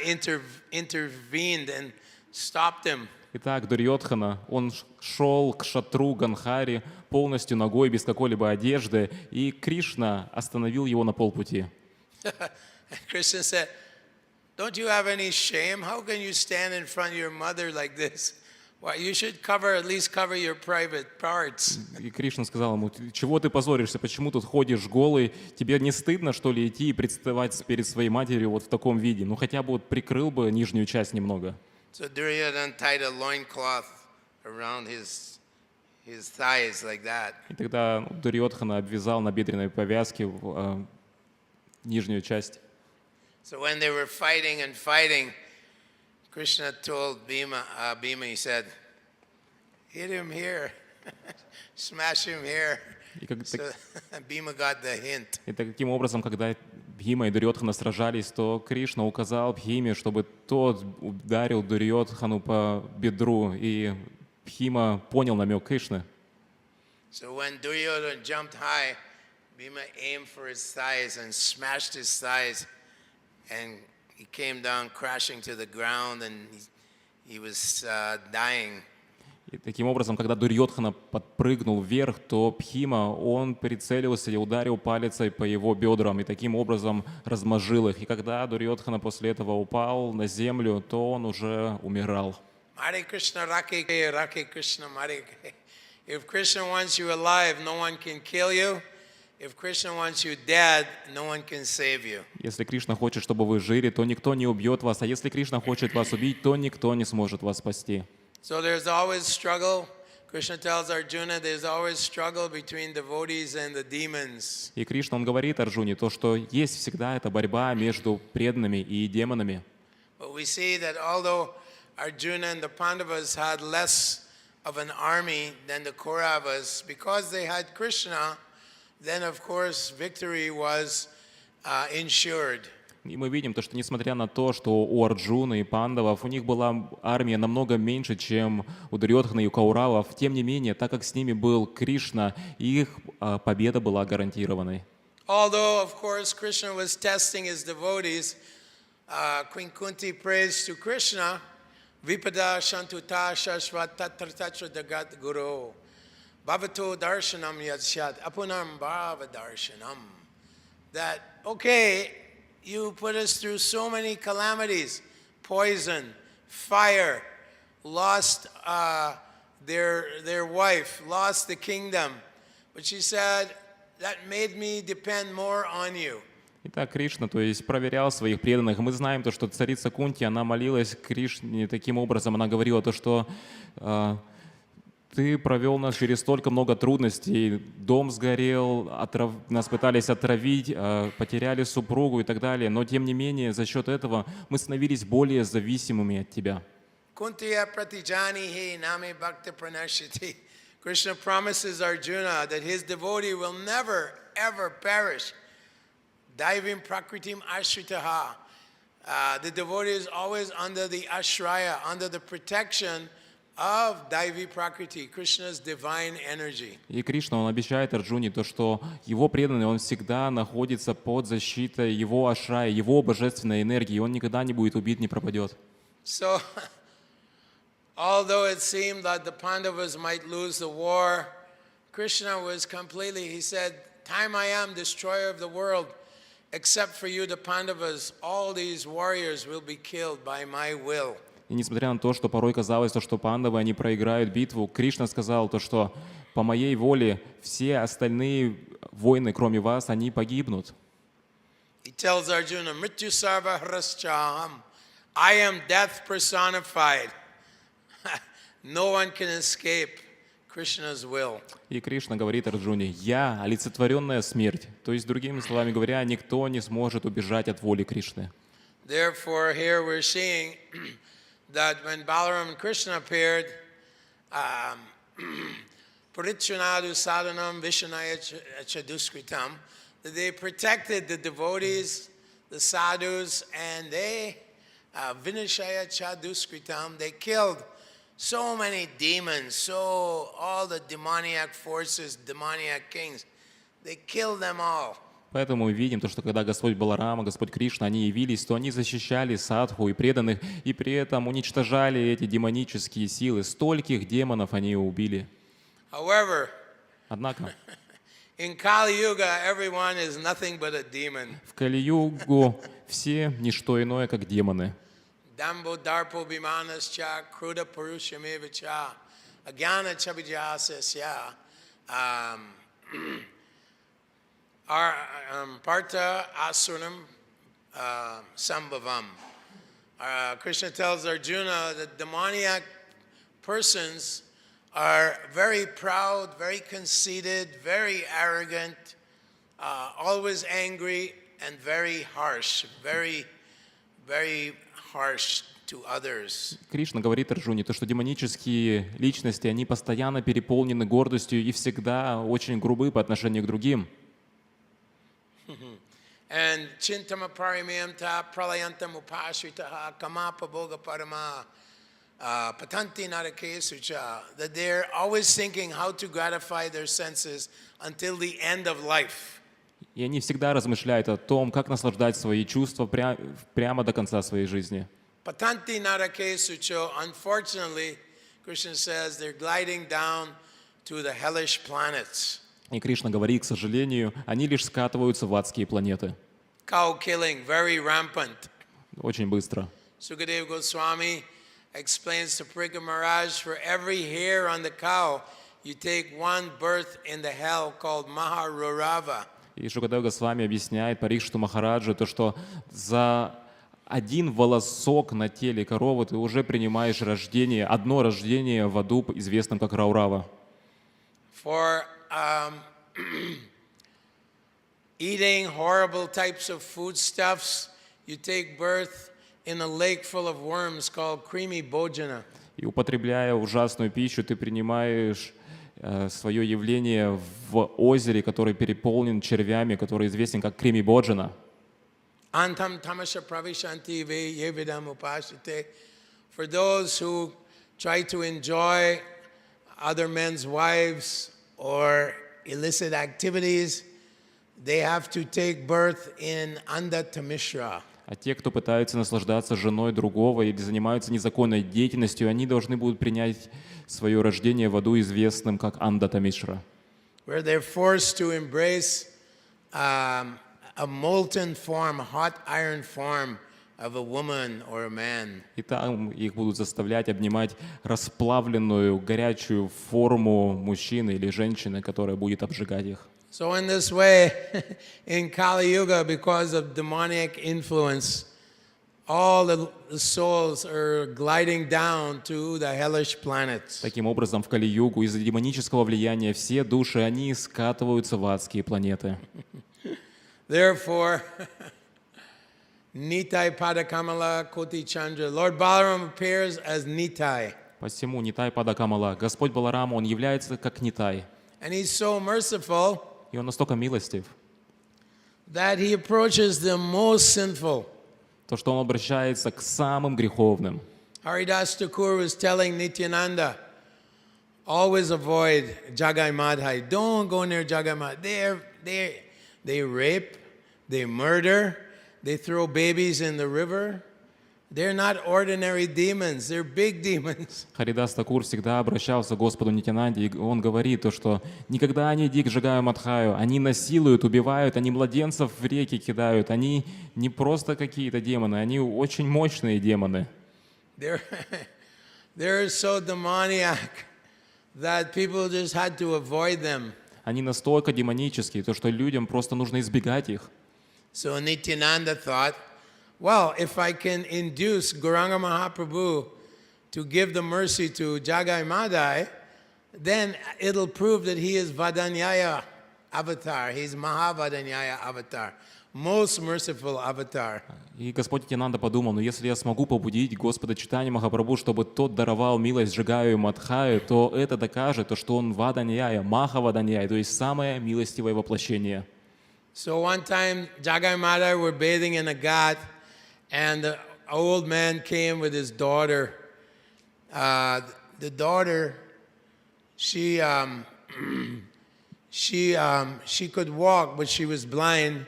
intervened and stopped him. Итак, Дурьодхана, он шел к шатру Ганхари полностью ногой, без какой-либо одежды, и Кришна остановил его на полпути. Krishna said, don't you have any shame? How can you stand in front of your mother like this? Why, you should at least cover your private parts. И Кришна сказал ему, чего ты позоришься, почему тут ходишь голый, тебе не стыдно, что ли, идти и представать перед своей матерью вот в таком виде? Ну хотя бы вот прикрыл бы нижнюю часть немного. So Duryodhana tied a loincloth around his thighs like that. И тогда Дурьодхана обвязал набедренной повязки нижнюю часть. So when they were fighting, Krishna told Bhima, he said, hit him here, smash him here. So Bhima got the hint. И таким образом, когда Бхима и Дурьодхана сражались, то Кришна указал Бхиме, чтобы тот ударил Дурьодхану по бедру, и Бхима понял намек Кришны. So when Duryodhana jumped high, Bhima aimed for his thighs and smashed his thighs, and he came down crashing to the ground, and he was dying. И таким образом, когда Дурьодхана подпрыгнул вверх, то Бхима, он прицелился и ударил палицей по его бедрам, и таким образом размажил их. И когда Дурьодхана после этого упал на землю, то он уже умирал. Hare Krishna, Rake Krishna, Hare. If Krishna wants you alive, no one can kill you. If Krishna wants you dead, no one can save you. Если Кришна хочет, чтобы вы жили, то никто не убьет вас, а если Кришна хочет вас убить, то никто не сможет вас спасти. So there's always struggle. Krishna tells Arjuna there's always struggle between devotees and the demons. И Кришна, он говорит Арджуне то, что есть всегда эта борьба между преданными и демонами. But we see that although Arjuna and the Pandavas had less of an army than the Kauravas, because they had Krishna, then of course victory was ensured. И мы видим то, что несмотря на то, что у Арджуны и Пандавов у них была армия намного меньше, чем у Дурьодхана и у Кауравов, тем не менее, так как с ними был Кришна, их победа была гарантированной. Although, of course, Krishna was testing his devotees, Queen Kunti prays to Krishna, Vipada Shantuta Shashvat Tatratacha Dagat Guru, Bhavato Darshanam Yadsyat, Apunam Bhava Darshanam. That, okay, you put us through so many calamities, poison, fire, lost their wife, lost the kingdom. But she said, that made me depend more on you. Итак, Кришна, то есть проверял своих преданных. Мы знаем то, что царица Кунти, она молилась Кришне таким образом, она говорила то, что ты провел нас через столько много трудностей, дом сгорел, нас пытались отравить, потеряли супругу и так далее, но тем не менее за счет этого мы становились более зависимыми от тебя. Krishna promises Arjuna that his devotee will never ever perish. Daivim prakritim ashritaha. The devotee is always under the ashraya, under the protection of Daivi Prakriti, Krishna's divine energy. И Кришна, он обещает Арджуне то, что его преданный, он всегда находится под защитой его ашрая, его божественной энергии, и он никогда не будет убит, не пропадет. So, although it seemed that the Pandavas might lose the war, Krishna was completely, he said, time I am destroyer of the world, except for you, the Pandavas, all these warriors will be killed by my will. И несмотря на то, что порой казалось, что пандавы, они проиграют битву, Кришна сказал то, что по моей воле все остальные воины, кроме вас, они погибнут. He tells Arjuna, Mrityu sarva haraschaham. I am death personified. No one can escape Krishna's will. И Кришна говорит Арджуне: «Я — олицетворенная смерть». То есть, другими словами говоря, никто не сможет убежать от воли Кришны. Therefore, here we're seeing that when Balaram and Krishna appeared, Parichunadu sadhanam vishanaya chaduskritam, that they protected the devotees, the sadhus, and they, vinashaya chaduskritam, they killed so many demons, all the demoniac forces, demoniac kings, they killed them all. Поэтому мы видим, то, что когда Господь Баларама, Господь Кришна, они явились, то они защищали садху и преданных, и при этом уничтожали эти демонические силы. Стольких демонов они убили. However, Однако in Kali Yuga, everyone is nothing but a demon. в Кали-югу все не что иное, как демоны. Dambo darpo bimanascha kruda purushamevacha agyana chabijasasya partha asunam sambhavam. Krishna tells Arjuna that demoniac persons are very proud, very conceited, very arrogant, always angry, and very harsh, very harsh to others. Кришна говорит Арджуне, то, что демонические личности, они постоянно переполнены гордостью и всегда очень грубы по отношению к другим. And chintama parimyamta pralayantam upashritaha kamapa boga parama patanti narake sucha, that they're always thinking how to gratify their senses until the end of life. И они всегда размышляют о том, как наслаждать свои чувства прямо до конца своей жизни. Patanti narake sucho, unfortunately, Krishna says they're gliding down to the hellish planets. И Кришна говорит, к сожалению, они лишь скатываются в адские планеты. Cow killing, very rampant. Очень быстро. Sukadeva Goswami explains to Parikshit Maharaj, for every hair on the cow, you take one birth in the hell called Maharurava. И Шукадев Госвами объясняет Парикшиту Махараджу, то, что за один волосок на теле коровы ты уже принимаешь рождение, одно рождение в аду, известном как Раурава. For eating horrible types of foodstuffs, you take birth in a lake full of worms called creamy bhojana. И употребляя ужасную пищу, ты принимаешь свое явление в озере, который переполнен червями, который известен как крими боджана. Antam tamasha pravishanti ve yevidam upashite. For those who try to enjoy other men's wives or illicit activities, they have to take birth in Andatamishra. А те, кто пытаются наслаждаться женой другого или занимаются незаконной деятельностью, они должны будут принять свое рождение в аду, известным как Андатамишра, Where they're forced to embrace a molten form, hot iron form of a woman or a man. и там их будут заставлять обнимать расплавленную, горячую форму мужчины или женщины, которая будет обжигать их. So in this way, in Kali Yuga, because of demoniac influence, all the souls are gliding down to the hellish planets. Таким образом, в Кали-югу из-за демонического влияния все души, они скатываются в адские планеты. Therefore, Nitai Padakamala Koti Chandra, Lord Balaram appears as Nitai. Посему Нитай Падакамала, Господь Баларам, он является как Нитай. And he's so merciful И он настолько милостив, that he approaches the most sinful. то, что он обращается к самым греховным. Haridas Thakur was telling Nityananda, always avoid Jagai Madhai. Don't go near Jagai Madhai. They rape, they murder, they throw babies in the river. They're not ordinary demons, they're big demons. Харидас Такур всегда обращался к Господу Нитянанде, и он говорит, то, что никогда не иди к Джагаю Мадхаю, они насилуют, убивают, они младенцев в реки кидают, они не просто какие-то демоны, они очень мощные демоны. they're, they're so demoniac that people just had to avoid them. Они настолько демонические, то что людям просто нужно избегать их. So Nityananda thought, well, if I can induce Gauranga Mahaprabhu to give the mercy to Jagai Madai, then it'll prove that he is Vadanyaya avatar. He's Mahavadanyaya avatar, most merciful avatar. И Господь Нитьянанда подумал, ну если я смогу побудить Господа Чайтанью Махапрабху, чтобы тот даровал милость Джагаю и Мадхаю, то это докажет, то, что он Ваданьяя, Махаваданьяя, то есть самое милостивое воплощение. So one time, Jagai Madai were bathing in a ghat, and the old man came with his daughter. The daughter, she could walk, but she was blind.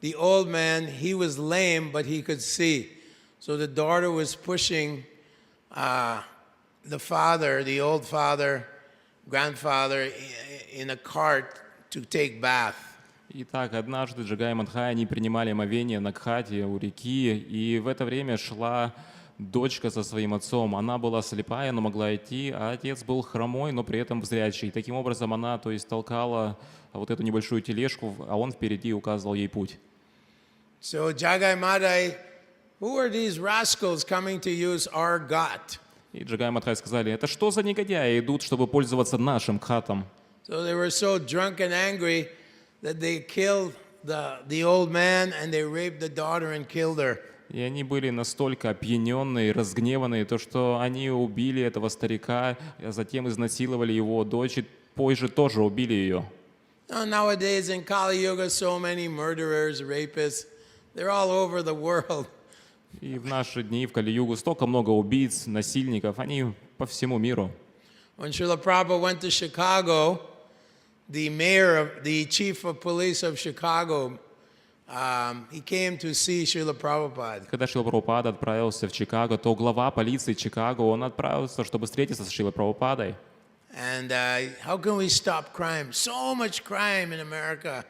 The old man, he was lame, but he could see. So the daughter was pushing the father, the old father, grandfather, in a cart to take bath. Итак, однажды Джагай и Мадхай, они принимали омовение на Гхате у реки, и в это время шла дочка со своим отцом. Она была слепая, но могла идти, а отец был хромой, но при этом зрячий. Таким образом, она, то есть, толкала вот эту небольшую тележку, а он впереди указывал ей путь. So Jagai Madai, who are these rascals coming to use our ghat? И Джагай и Мадхай сказали, это что за негодяи идут, чтобы пользоваться нашим Гхатом? So they were so drunk and angry that they killed the old man and they raped the daughter and killed her. И они были настолько опьяненные, разгневанные, то что они убили этого старика, а затем изнасиловали его дочь, и позже тоже убили ее. Nowadays in Kali Yuga, so many murderers, rapists, they're all over the world. И в наши дни, в Кали-югу, столько много убийц, насильников, они по всему миру. When Srila Prabhupada went to Chicago, the chief of police of Chicago, he came to see Srila Prabhupada. Когда Шрила Прабхупада отправился в Чикаго, то глава полиции Чикаго, он отправился, чтобы встретиться с Шрилой Прабхупадой. And how can we stop crime? So much crime in America.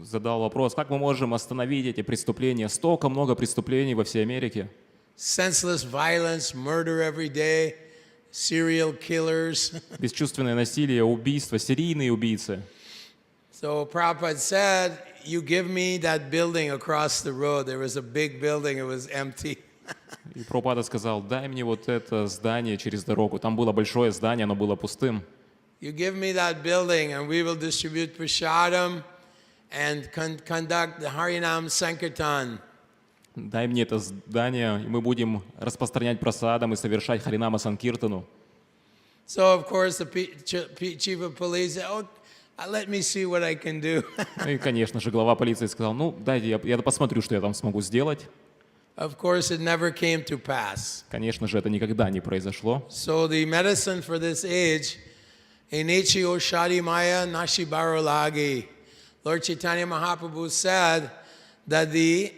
Задал вопрос, как мы можем остановить эти преступления? Столько много преступлений во всей Америке. Senseless violence, murder every day, serial killers. Бесчувственное насилие, убийства, серийные убийцы. So Prabhupada said, you give me that building across the road. There was a big building, it was empty. И Прабхупада сказал, дай мне вот это здание через дорогу. Там было большое здание, оно было пустым. You give me that building and we will distribute prashadam and conduct the Harinam Sankirtan. Дай мне это здание, и мы будем распространять прасадам и совершать Харинама Санкиртану. So of course the chief of police said, oh, let me see what I can do. И, конечно же, глава полиции сказал, ну, дайте, я посмотрю, что я там смогу сделать. Of course it never came to pass. Конечно же, это никогда не произошло. So the medicine for this age, Enechi Oshadi Maya Nashi Barolagi. Lord Chaitanya Mahaprabhu said that the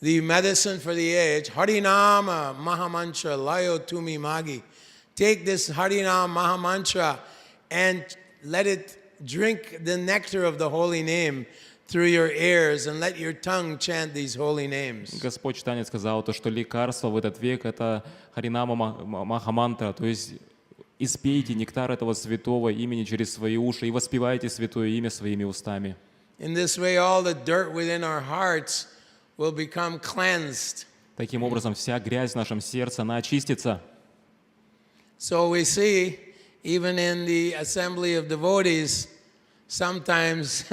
medicine for the age, Harinama Mahamantra Layo Tumi Magi. Take this Harinama Mahamantra and let it drink the nectar of the holy name through your ears and let your tongue chant these holy names. Господь Чайтанья сказал, то, что лекарство в этот век — это Харинама Махамантра, то есть испейте нектар этого святого имени через свои уши и воспевайте святое имя своими устами. In this way, all the dirt within our hearts will become cleansed. Таким образом, вся грязь в нашем сердце, она очистится. So we see, even in the assembly of devotees, sometimes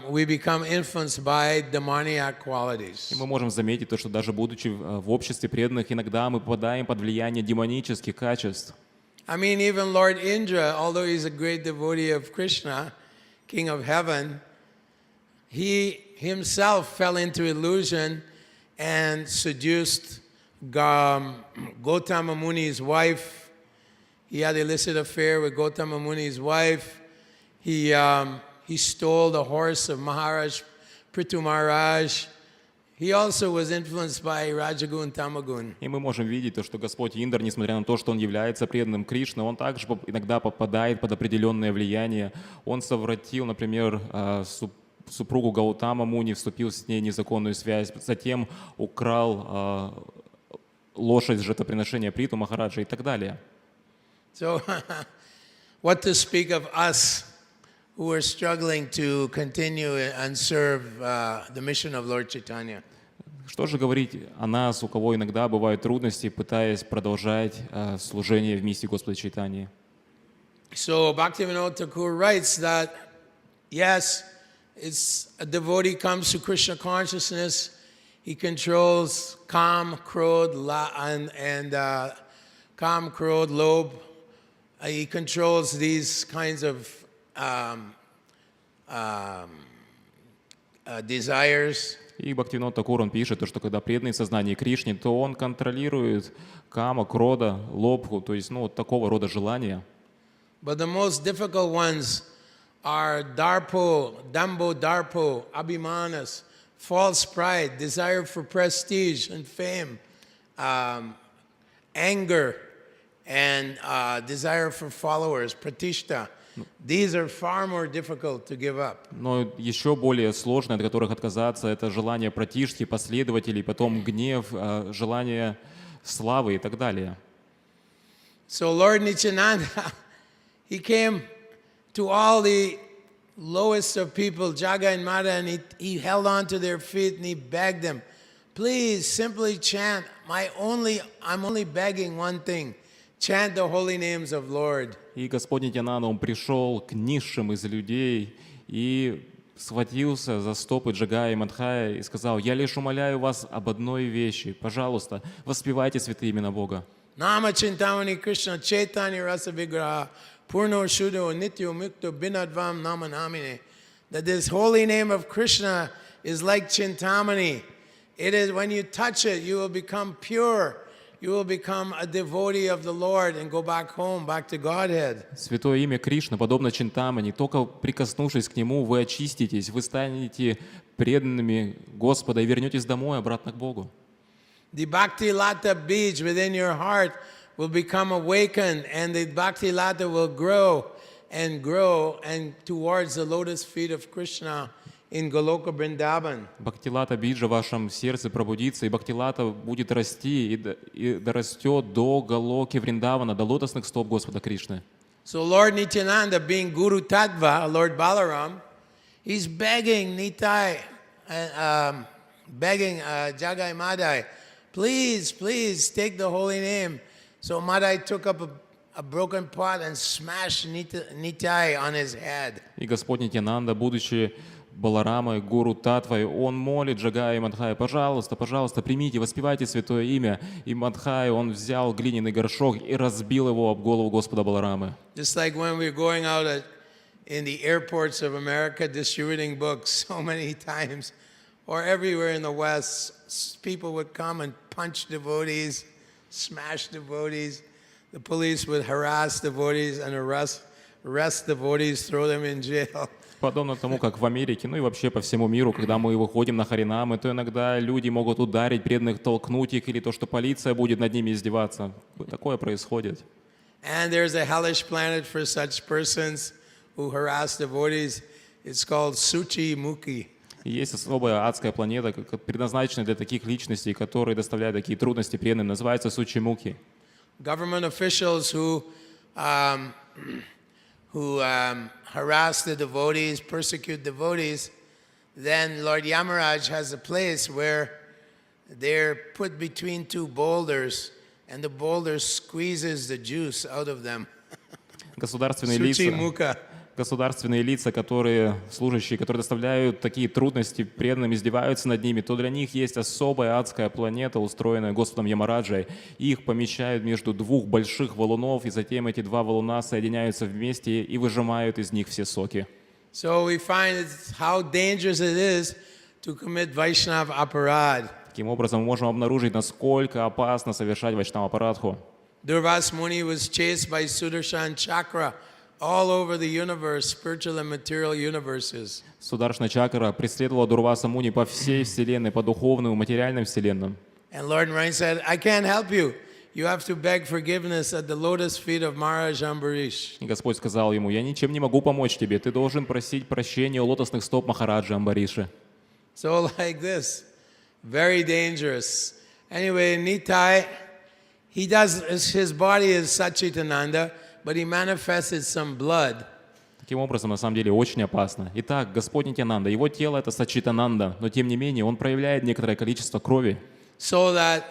we become influenced by demoniac qualities. И мы можем заметить то, что даже будучи в обществе преданных, иногда мы попадаем под влияние демонических качеств. I mean, even Lord Indra, although he's a great devotee of Krishna, King of Heaven, he himself fell into illusion and seduced Gautama Muni's wife. He had an illicit affair with Gautama Muni's wife. He stole the horse of Maharaj Prithu Maharaj. He also was influenced by Rajagun Tamagun. И мы можем видеть то, что Господь Индр, несмотря на то, что он является преданным Кришны, он также иногда попадает под определенное влияние. Он совратил, например, супругу Гаутама Муни, вступил с ней в незаконную связь, затем украл лошадь жертвоприношения Приту Махараджа и так далее. So, what to speak of us who are struggling to continue and serve the mission of Lord Chaitanya? Что же говорить о нас, у кого иногда бывают трудности, пытаясь продолжать служение в миссии Господа Чайтаньи? So Bhaktivinoda Thakur writes that, yes, it's a devotee comes to Krishna consciousness, he controls Kam, Krodh, Kam, Krodh, Lobh. He controls these kinds of desires. И Бхактивинод Такур, он пишет, что когда преданный сознание Кришне, то он контролирует кама, крода, лобху, то есть вот такого рода желания. But the most difficult ones are darpo, dambo, darpo, abhimanas, false pride, desire for prestige and fame, anger, and desire for followers, pratishta. These are far more difficult to give up. Но еще более сложное, от которых отказаться, это желание пратишки, последователей, потом гнев, желание славы и так далее. So Lord Nityananda, he came to all the lowest of people, Jaga and Mada, and he held on to their feet and he begged them, please simply chant, I'm only begging one thing, chant the holy names of Lord. И Господь Нитянанда, он пришел к низшим из людей и схватился за стопы Джагая и Мадхая и сказал: «Я лишь умоляю вас об одной вещи. Пожалуйста, воспевайте святые имена Бога». Nama Chintamani Krishna Chaitanya Rasa Vigraha Purno Shuddho Nityo Mukto Binadvam Nama Namine. That this holy name of Krishna is like Chintamani. It is when you touch it, you will become pure. You will become a devotee of the Lord and go back home, back to Godhead. Святое имя Кришна подобно Чинтамани. Только прикоснувшись к нему, вы очиститесь, вы станете преданными Господа и вернетесь домой, обратно к Богу. The Bhakti Lata beach within your heart will become awakened, and the Bhakti Lata will grow and towards the lotus feet of Krishna in Goloka Vrindavan. Бхактилата биджа в вашем сердце пробудится, и Бхактилата будет расти и дорастет до Галоки Вриндавана, до лотосных стоп Господа Кришны. So Lord Nityananda, being Guru Tattva, Lord Balaram, he's begging Nitai, begging Jagai Madai, please take the holy name. So Madai took up a broken pot and smashed Nitai on his head. И Господь Нитянанда, будучи Баларамой, Гуру Татвой, он молит Джагая и Мадхая: пожалуйста, пожалуйста, примите, воспевайте святое имя. И Мадхай, он взял глиняный горшок и разбил его об голову Господа Баларамы. Just like when we're going out in the airports of America distributing books so many times, or everywhere in the West, people would come and punch devotees, smash devotees. The police would harass devotees and arrest devotees, throw them in jail. Подобно тому, как в Америке, ну и вообще по всему миру, когда мы выходим на харинамы, то иногда люди могут ударить преданных, толкнуть их, или то, что полиция будет над ними издеваться. Такое происходит. And there's a hellish planet for such persons who harass devotees. It's called Suchi Mukhi. И есть особая адская планета, предназначенная для таких личностей, которые доставляют такие трудности преданным, называется Сучимуки. Government officials who harass the devotees, persecute devotees, then Lord Yamaraj has a place where they're put between two boulders, and the boulder squeezes the juice out of them. Государственные лица, служащие, которые доставляют такие трудности преданным, издеваются над ними, то для них есть особая адская планета, устроенная Господом Ямараджей. Их помещают между двух больших валунов, и затем эти два валуна соединяются вместе и выжимают из них все соки. So we find how dangerous it is to commit Vaishnava aparad. Таким образом, мы можем обнаружить, насколько опасно совершать вайшнава-апарадху. Durvas Muni was chased by Sudarshan Chakra all over the universe, spiritual and material universes. Сударшна Чакра преследовала Дурваса Муни по всей вселенной, по духовным и материальным вселенным. And Lord Narayan said, I can't help you. You have to beg forgiveness at the lotus feet of Maharaj Ambarish. И Господь сказал ему: я ничем не могу помочь тебе, ты должен просить прощения у лотосных стоп Махараджи Амбариши. So like this, very dangerous. Anyway, Nitai his body is Satchitananda, but he manifested some blood. Таким образом, на самом деле, очень опасно. Итак, Господь Нитьянанда, его тело — это Саччитананда, но тем не менее он проявляет некоторое количество крови. So that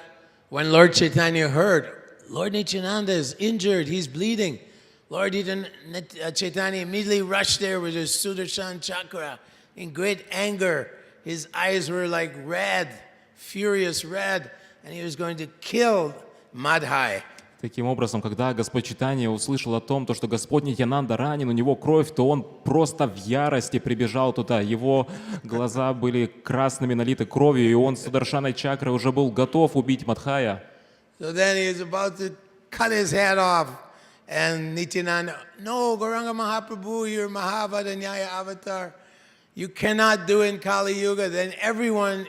when Lord Chaitanya heard, Lord Nityananda is injured, he's bleeding, Lord Chaitanya immediately rushed there with his Sudarshan chakra in great anger. His eyes were like red, furious red, and he was going to kill Madhai. Таким образом, когда Господь Чайтанья услышал о том, что Господь Нитьянанда ранен, у него кровь, то он просто в ярости прибежал туда. Его глаза были красными, налиты кровью, и он с Сударшаной чакрой уже был готов убить Мадхая. So then he was about to cut his head off. And Nityananda, no, Gauranga Mahaprabhu, you're Mahavadanyaya avatar. You cannot do in Kali Yuga. Then everyone,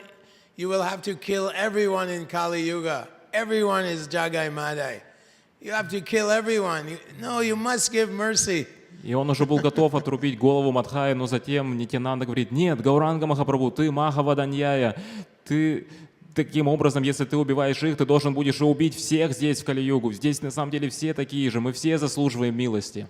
you will have to kill everyone in Kali Yuga. Everyone is Jagai Madai. You have to kill everyone. No, you must give mercy. И он уже был готов отрубить голову Мадхая, но затем Нитьянанда говорит: нет, Гауранга Махапрабху, ты Махаваданьяя, ты таким образом, если ты убиваешь их, ты должен будешь и убить всех здесь в Кали-югу. Здесь на самом деле все такие же, мы все заслуживаем милости.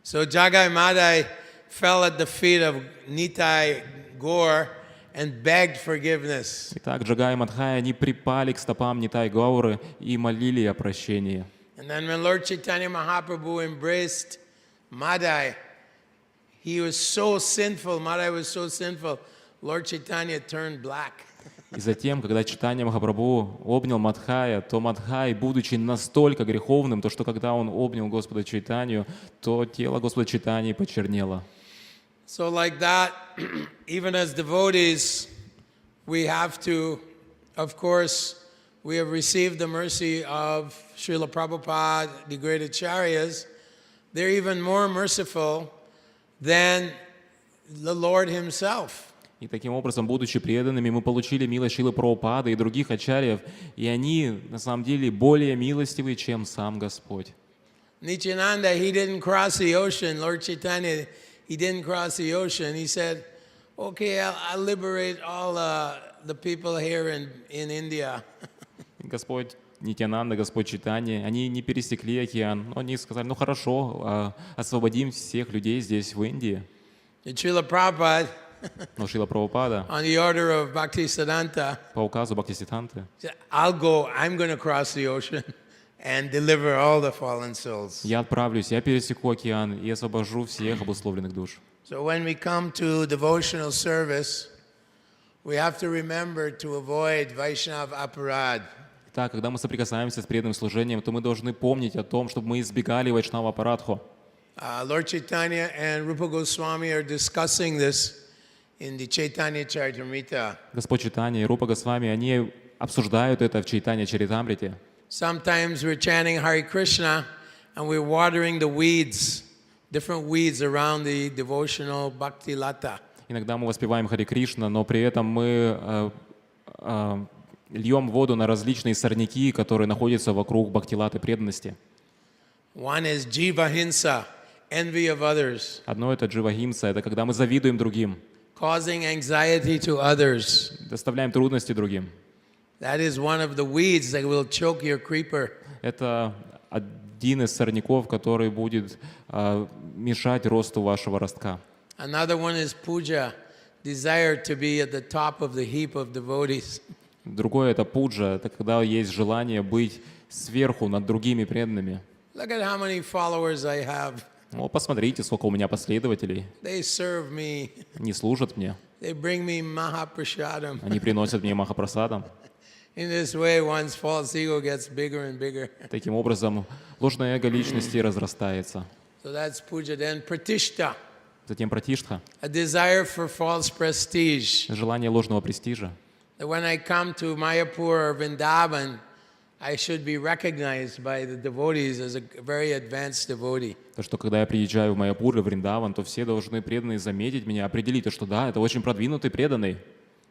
So Jagai Madai fell at the feet of Nitai Gaur and begged forgiveness. Итак, Джагай и Мадхай, они припали к стопам Нитай Гауры и молили о прощении. And then when Lord Chaitanya Mahaprabhu embraced Madai, he was so sinful, Madai was so sinful, Lord Chaitanya turned black. И затем, когда Чайтанья Махапрабху обнял Мадхая, то Мадхай, будучи настолько греховным, то что когда он обнял Господа Чайтанью, то тело Господа Чайтаньи почернело. So like that, even as devotees, we have to, of course, we have received the mercy of Srila Prabhupada, the great acharyas. They're even more merciful than the Lord himself. И таким образом, будучи преданными, мы получили милость Шрилы Прабхупады и других ачарьев, и они, на самом деле, более милостивы, чем сам Господь. Nityananda, he didn't cross the ocean. Lord Chaitanya, he didn't cross the ocean. He said, okay, I'll liberate all the people here in India. Господь Нитьянанда, Господь Чайтанья, они не пересекли океан, но они сказали: ну хорошо, освободим всех людей здесь, в Индии. Srila Prabhupada, Но Шрила Прабхупада on the order of Bhaktisiddhanta, по указу Бхактисиддханты: said, I'll go, I'm going to cross the ocean and deliver all the fallen souls. я отправлюсь, я пересеку океан и освобожу всех обусловленных душ. So when we come to devotional service, we have to remember to avoid Vaishnav aparad. Так, когда мы соприкасаемся с преданным служением, то мы должны помнить о том, чтобы мы избегали вайшнава апарадху. Lord Chaitanya and Rupa Goswami are discussing this in the Chaitanya Charitamrita. Господь Чайтанья и Рупа Госвами, они обсуждают это в Чайтанья Чаритамрите. Sometimes we're chanting Hare Krishna and we're watering the weeds, different weeds around the devotional bhakti lata. Иногда мы воспеваем Харе Кришна, но при этом мы льем воду на различные сорняки, которые находятся вокруг бхактилаты преданности. One is jiva hinsa, envy of others, Одно это дживахимса, это когда мы завидуем другим, causing anxiety to others. доставляем трудности другим. That is one of the weeds that will choke your creeper. Это один из сорняков, который будет мешать росту вашего ростка. Another one is puja, desire to be at the top of the heap of devotees. Другое это пуджа, это когда есть желание быть сверху над другими преданными. Look at how many followers I have. Ну, посмотрите, сколько у меня последователей. They serve me. Они служат мне, They bring me mahaprashadam. они приносят мне махапрасадам. In this way, one's false ego gets bigger and bigger. Таким образом, ложное эго личности разрастается. So that's puja. Then pratishta, Затем пратиштха, a desire for false prestige. желание ложного престижа. That when I come to Mayapur or Vrindavan, I should be recognized by the devotees as a very advanced devotee. То, что когда я приезжаю в Майяпур или Вриндаван, то все должны преданные заметить меня, определить, что да, это очень продвинутый преданный.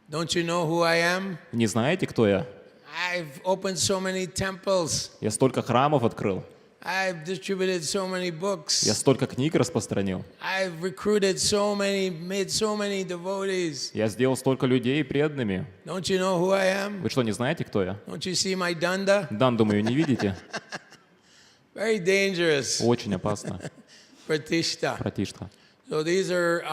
Don't you know who I am? Не знаете, кто я? I've opened so many temples. Я столько храмов открыл. I've distributed so many books. Я столько книг распространил. I've recruited so many, made so many devotees. Я сделал столько людей преданными. Don't you know who I am? Вы что, не знаете, кто я? Don't you see my danda? Данду мою не видите? Very dangerous. Очень опасно. Pratishta. Пратишта. So these are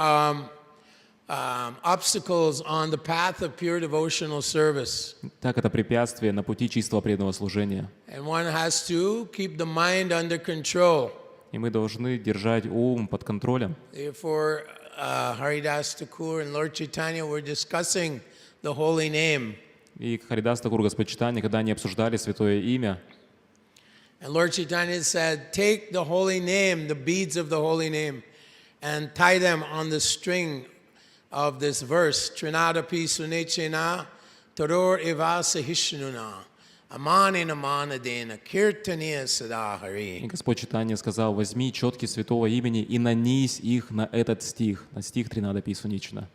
obstacles on the path of pure devotional service. Так, это препятствие на пути чистого преданного служения. And one has to keep the mind under control. И мы должны держать ум под контролем. Therefore, Haridas Thakur and Lord Chaitanya were discussing the holy name. И Харидас Такур, Господь Чайтанья, когда они обсуждали святое имя, And Lord Chaitanya said, take the holy name, the beads of the holy name, and tie them on the string of this verse. Trinadapi sunechena taror ivasa hishnuna amanina manadena kirtaniya и sadahari. Господь Чайтанья сказал: возьми четки святого имени и нанись их на этот стих, на стих Тринада Писунична.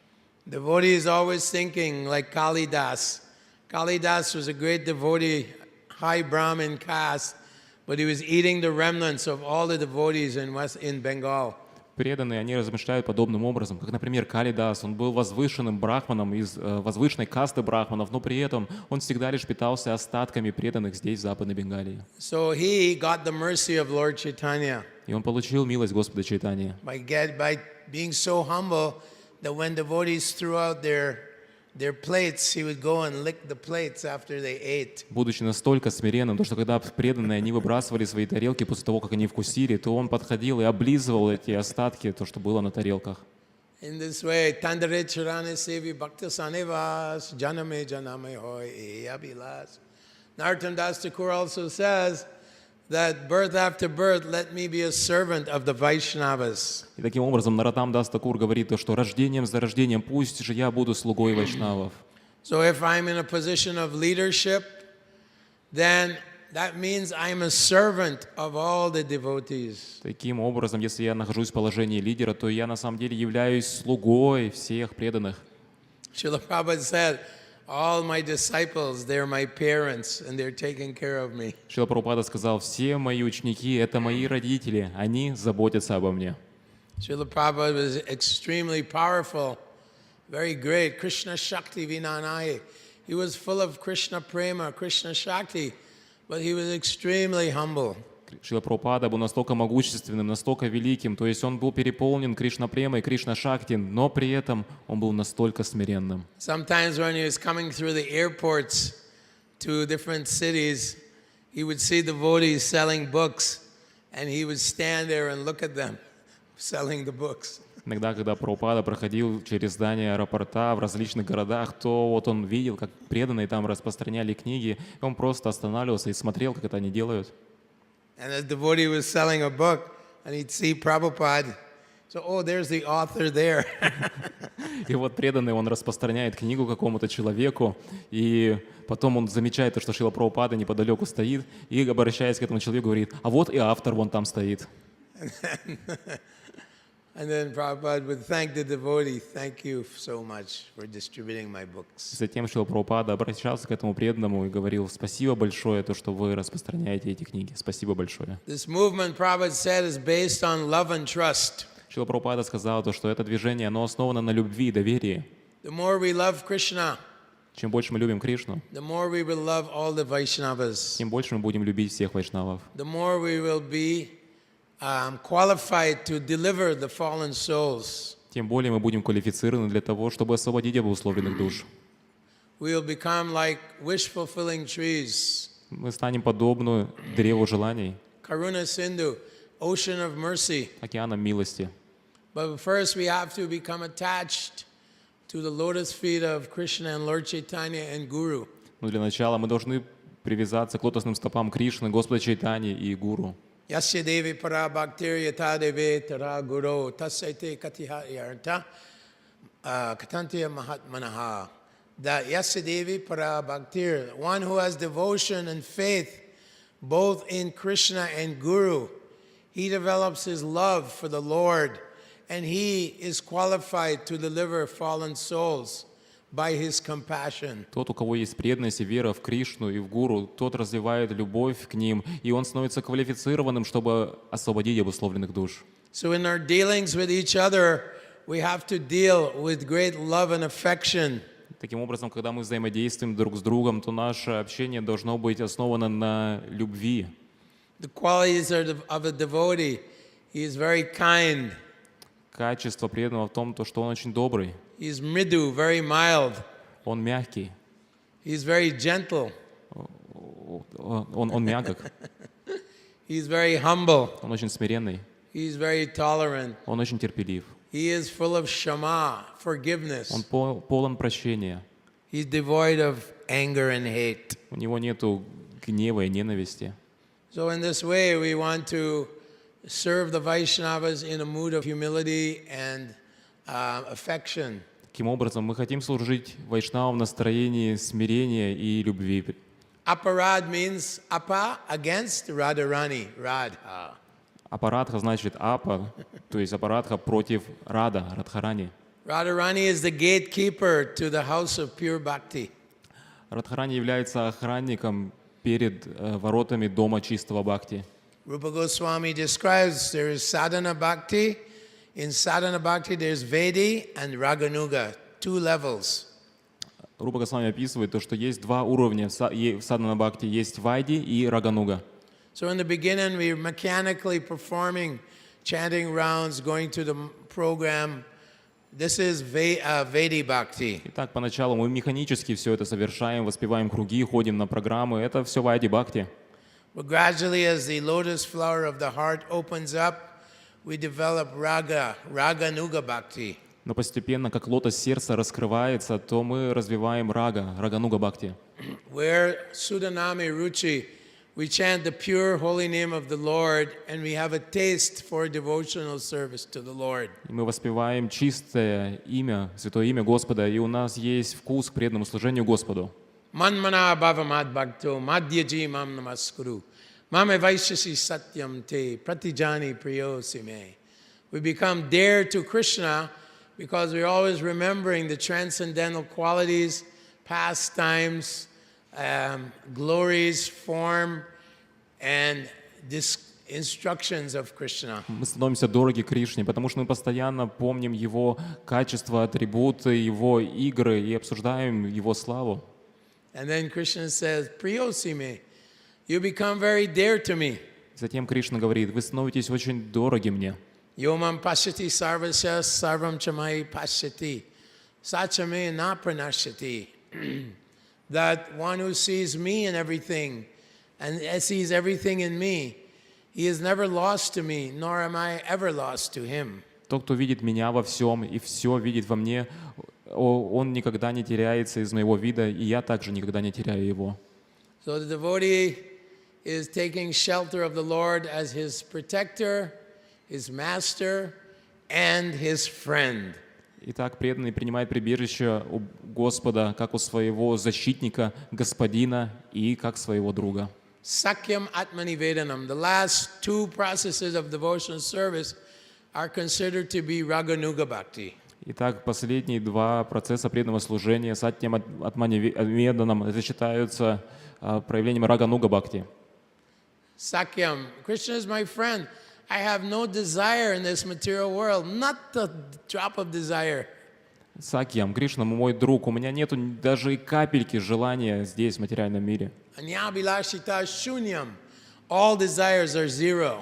Devotee is always thinking like Kalidas. Kalidas was a great devotee, high Brahmin caste, but he was eating the remnants of all the devotees in Bengal. Преданные, они размышляют подобным образом, как, например, Калидас. Он был возвышенным брахманом из возвышенной касты брахманов, но при этом он всегда лишь питался остатками преданных здесь, в Западной Бенгалии. So he got the mercy of Lord Chaitanya И он получил милость Господа Чайтаньи, by being so humble that when devotees threw out their plates, he would go and lick the plates after they ate. будучи настолько смиренным, что когда преданные, они выбрасывали свои тарелки после того, как они вкусили, то он подходил и облизывал эти остатки, то, что было на тарелках. In this way, Tandare Charane Sevi Bhakta Sanevas Janame Janame Hoy Abhilas. Narottam Das Thakur also says that birth after birth, let me be a servant of the Vaishnavas. И таким образом Наротам Дас Такур говорит, то, что рождением за рождением пусть же я буду слугой вайшнавов. So if I'm in a position of leadership, then that means I'm a servant of all the devotees. Таким образом, если я нахожусь в положении лидера, то я на самом деле являюсь слугой всех преданных. Srila Prabhupada said, all my disciples, they're my parents and they're taking care of me. Шрила Прабхупада сказал: все мои ученики — это мои родители, они заботятся обо мне. Srila Prabhupada was extremely powerful, very great, Krishna Shakti Vinanayi. He was full of Krishna Prema, Krishna Shakti, but he was extremely humble. Шрила Прабхупада был настолько могущественным, настолько великим, то есть он был переполнен Кришна-премой, Кришна-шакти, но при этом он был настолько смиренным. Sometimes when he was coming through the airports to different cities, he would see devotees selling books, and he would stand there and look at them, selling the books. Иногда, когда Прабхупада проходил через здание аэропорта в различных городах, то вот он видел, как преданные там распространяли книги, и он просто останавливался и смотрел, как это они делают. And a devotee was selling a book, and he'd see Prabhupada. So, oh, there's the author there. И вот преданный, он распространяет книгу какому-то человеку, и потом он замечает то, что Шрила Прабхупада неподалеку стоит, и, обращаясь к этому человеку, говорит: а вот и автор вон там стоит. And then Prabhupada would thank the devotee, thank you so much for distributing my books. Затем Шрила Прабхупада обращался к этому преданному и говорил: спасибо большое, то, что вы распространяете эти книги. Спасибо большое. This movement, Prabhupada said, is based on love and trust. Шрила Прабхупада сказал, то, что это движение, оно основано на любви и доверии. The more we love Krishna, Чем больше мы любим Кришну, the more we will love all the Vaishnavas. тем больше мы будем любить всех вайшнавов. The more we will be qualified to deliver the fallen souls. Тем более мы будем квалифицированы для того, чтобы освободить обусловленных душ. We will become like wish-fulfilling trees. Мы станем подобны древу желаний, Karuna Sindhu, ocean of mercy. океаном милости. But first we have to become attached to the lotus feet of Krishna and Lord Chaitanya and Guru. Но для начала мы должны привязаться к лотосным стопам Кришны, Господа Чайтаньи и Гуру. Yasya devi para bhaktir yata deve tara guru tasaite katiha yarta katantiya mahatmanaha. That Yasya devi para bhaktir, one who has devotion and faith both in Krishna and Guru, he develops his love for the Lord, and he is qualified to deliver fallen souls by his compassion. Тот, у кого есть преданность и вера в Кришну и в Гуру, тот развивает любовь к ним, и он становится квалифицированным, чтобы освободить обусловленных душ. So in our dealings with each other, we have to deal with great love and affection. Таким образом, когда мы взаимодействуем друг с другом, то наше общение должно быть основано на любви. The qualities of a devotee, he is very kind, Качество преданного в том, что он очень добрый, he is mridu, very mild, он мягкий, he is very gentle, он мягок, he is very humble, он очень смиренный, he is very tolerant, он очень терпелив, he is full of shama, forgiveness, он полон прощения, he is devoid of anger and hate. у него нету гнева и ненависти. So in this way, we want to serve the Vaishnavas in a mood of humility and affection. Таким образом, мы хотим служить вайшнавам в настроении смирения и любви. Aparad means apa, against, Radharani, Radha. Апарадха значит апа, то есть апарадха против рада, радхарани. Radharani is the gatekeeper to the house of pure bhakti. Радхарани является охранником перед воротами дома чистого бхакти. Rupa Goswami describes there is sadhana bhakti. In sadhana bhakti there's Vedi and Raganuga, 2 levels. Рупа Госвами описывает то, что есть два уровня в садхана бхакти, есть вайди и рагануга. So in the beginning we're mechanically performing chanting rounds, going to the program. This is Vedi bhakti. Итак, поначалу мы механически все это совершаем, воспеваем круги, ходим на программы. Это все вайди бхакти. But gradually as the lotus flower of the heart opens up, we develop Raganuga bhakti. Но постепенно, как лотос сердца раскрывается, то мы развиваем рагануга бхакти. Where Sudanami Ruchi, we chant the pure holy name of the Lord and we have a taste for devotional service to the Lord. И мы воспеваем чистое имя, святое имя Господа, и у нас есть вкус к преданному служению Господу. Manmana bhavamad bhakto madhyaji mam namaskuru. Mame vaishasi satyam te pratijani priyosi me. We become dear to Krishna because we're always remembering the transcendental qualities, pastimes, glories, form, and instructions of Krishna. Мы становимся дороги Кришне, потому что мы постоянно помним Его качества, атрибуты, Его игры и обсуждаем Его славу. And then Krishna says, Priyosime, you become very dear to me. Затем Кришна говорит, вы становитесь очень дороги мне. Yomam pashyati sarvasya sarvam chamai pashyati. Sachame na pranashyati. That one who sees me in everything and sees everything in me, he is never lost to me, nor am I ever lost to him. Тот, кто видит меня во всем и все видит во мне, он никогда не теряется из моего вида, и я также никогда не теряю его. So the devotee is taking shelter of the Lord as his protector, his master, and his friend. Итак, преданный принимает прибежище у Господа, как у своего защитника, господина и как своего друга. Sakyam Atmani Vedanam, the last 2 processes of devotional service are considered to be Raganuga Bhakti. Итак, последние 2 процесса преданного служения, сатьям атмани веданам, это считаются проявлением рагануга бхакти. Sakyam, Krishna is my friend. I have no desire in this material world, not a drop of desire. Сакьям, Кришна мой друг, у меня нету даже и капельки желания здесь, в материальном мире. Anyabilashita shunyam, all desires are 0.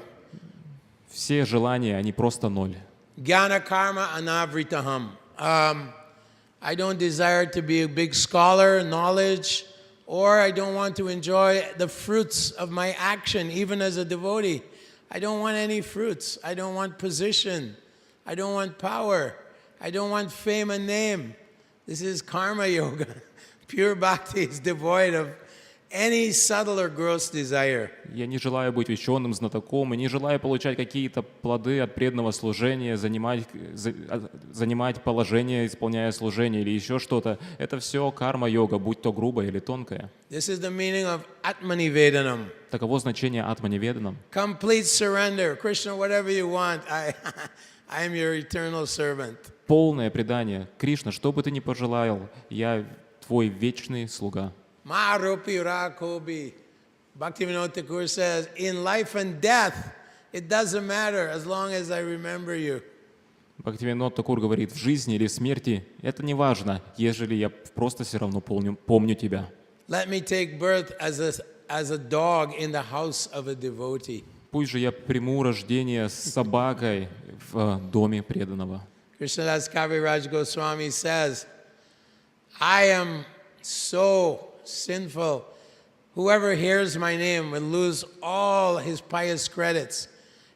Все желания, они просто ноль. Jnana karma anavritaham. I don't desire to be a big scholar, knowledge, or I don't want to enjoy the fruits of my action, even as a devotee. I don't want any fruits. I don't want position. I don't want power. I don't want fame and name. This is karma yoga. Pure bhakti is devoid of any subtle or gross desire. Я не желаю быть ученым, знатоком, и не желаю получать какие-то плоды от преданного служения, занимать положение, исполняя служение или еще что-то. Это все карма-йога, будь то грубая или тонкая. This is the meaning of Atmani Vedanam. Таково значение атмани веданам. Complete surrender. Krishna, whatever you want, I am your eternal servant. Полное предание. Кришна, что бы ты ни пожелал, я твой вечный слуга. Maharopi Rakobi. Bhaktivinoda Thakur says, in life and death, it doesn't matter as long as I remember you. Бхактивинод Такур говорит, в жизни или в смерти это не важно, ежели я просто все равно помню тебя. Let me take birth as a dog in the house of a devotee. Пусть же я приму рождение с собакой в доме преданного. Krishnadas Kaviraj Goswami says, I am so sinful. Whoever hears my name will lose all his pious credits,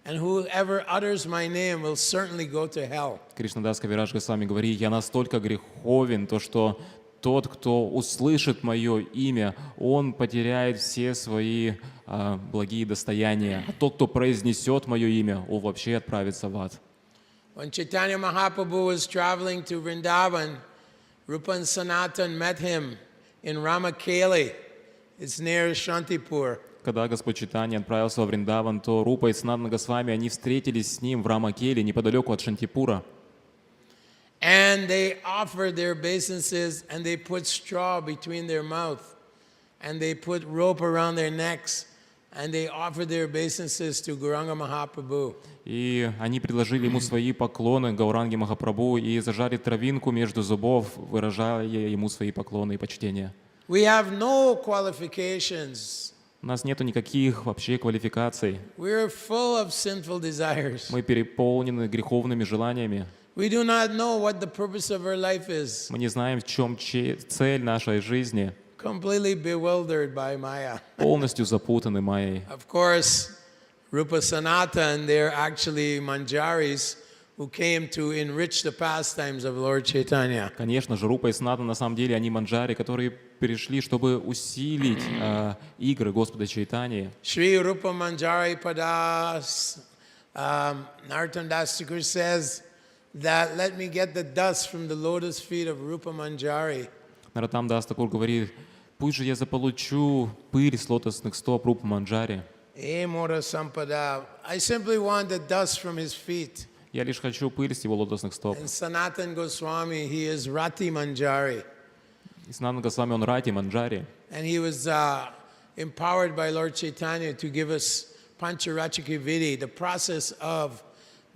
and whoever utters my name will certainly go to hell. Кришнадас Кавирадж Госвами говорит, я настолько греховен, то что тот, кто услышит мое имя, он потеряет все свои благие достояния. А тот, кто произнесет мое имя, он вообще отправится в ад. When Chaitanya Mahaprabhu was traveling to Vrindavan, Rupa and Sanatan met him in Ramakeli. It's near Shantipur. Когда Господь Чайтанья отправился во Вриндаван, то Рупа и Санатана Госвами, они встретились с ним в Рамакеле, неподалеку от Шантипура. And they offered their obeisances, and they put straw between their mouth, and they put rope around their necks, and they offered their obeisances to Gauranga Mahaprabhu. И они предложили ему свои поклоны Гауранге Махапрабху и зажали травинку между зубов, выражая ему свои поклоны и почтения. We have no qualifications. У нас нету никаких вообще квалификаций. We're full of sinful desires. Мы переполнены греховными желаниями. We do not know what the purpose of our life is. Мы не знаем, в чем цель нашей жизни. Completely bewildered by Maya. Полностью запутаны майей. Of course, Rupa Sanatan, they're actually manjaris who came to enrich the pastimes of Lord Chaitanya. Конечно же, Рупа и Санатана на самом деле они манджари, которые пришли, чтобы усилить игры Господа Чайтаньи. Shri Rupa Manjari Padas, Narottam Das Thakur says that let me get the dust from the lotus feet of Rupa Manjari. Нароттам Дас Такур говорит, пусть же я заполучу пыль с лотосных стоп Рупа Манджари. Mora Sampada. I simply want the dust from his feet. Я лишь хочу пыль с его лотосных стоп. And Sanatan Goswami, he is Rati Manjari. И Санатана Госвами, он Рати Манджари. And he was empowered by Lord Chaitanya to give us Pancharachika Vidi, the process of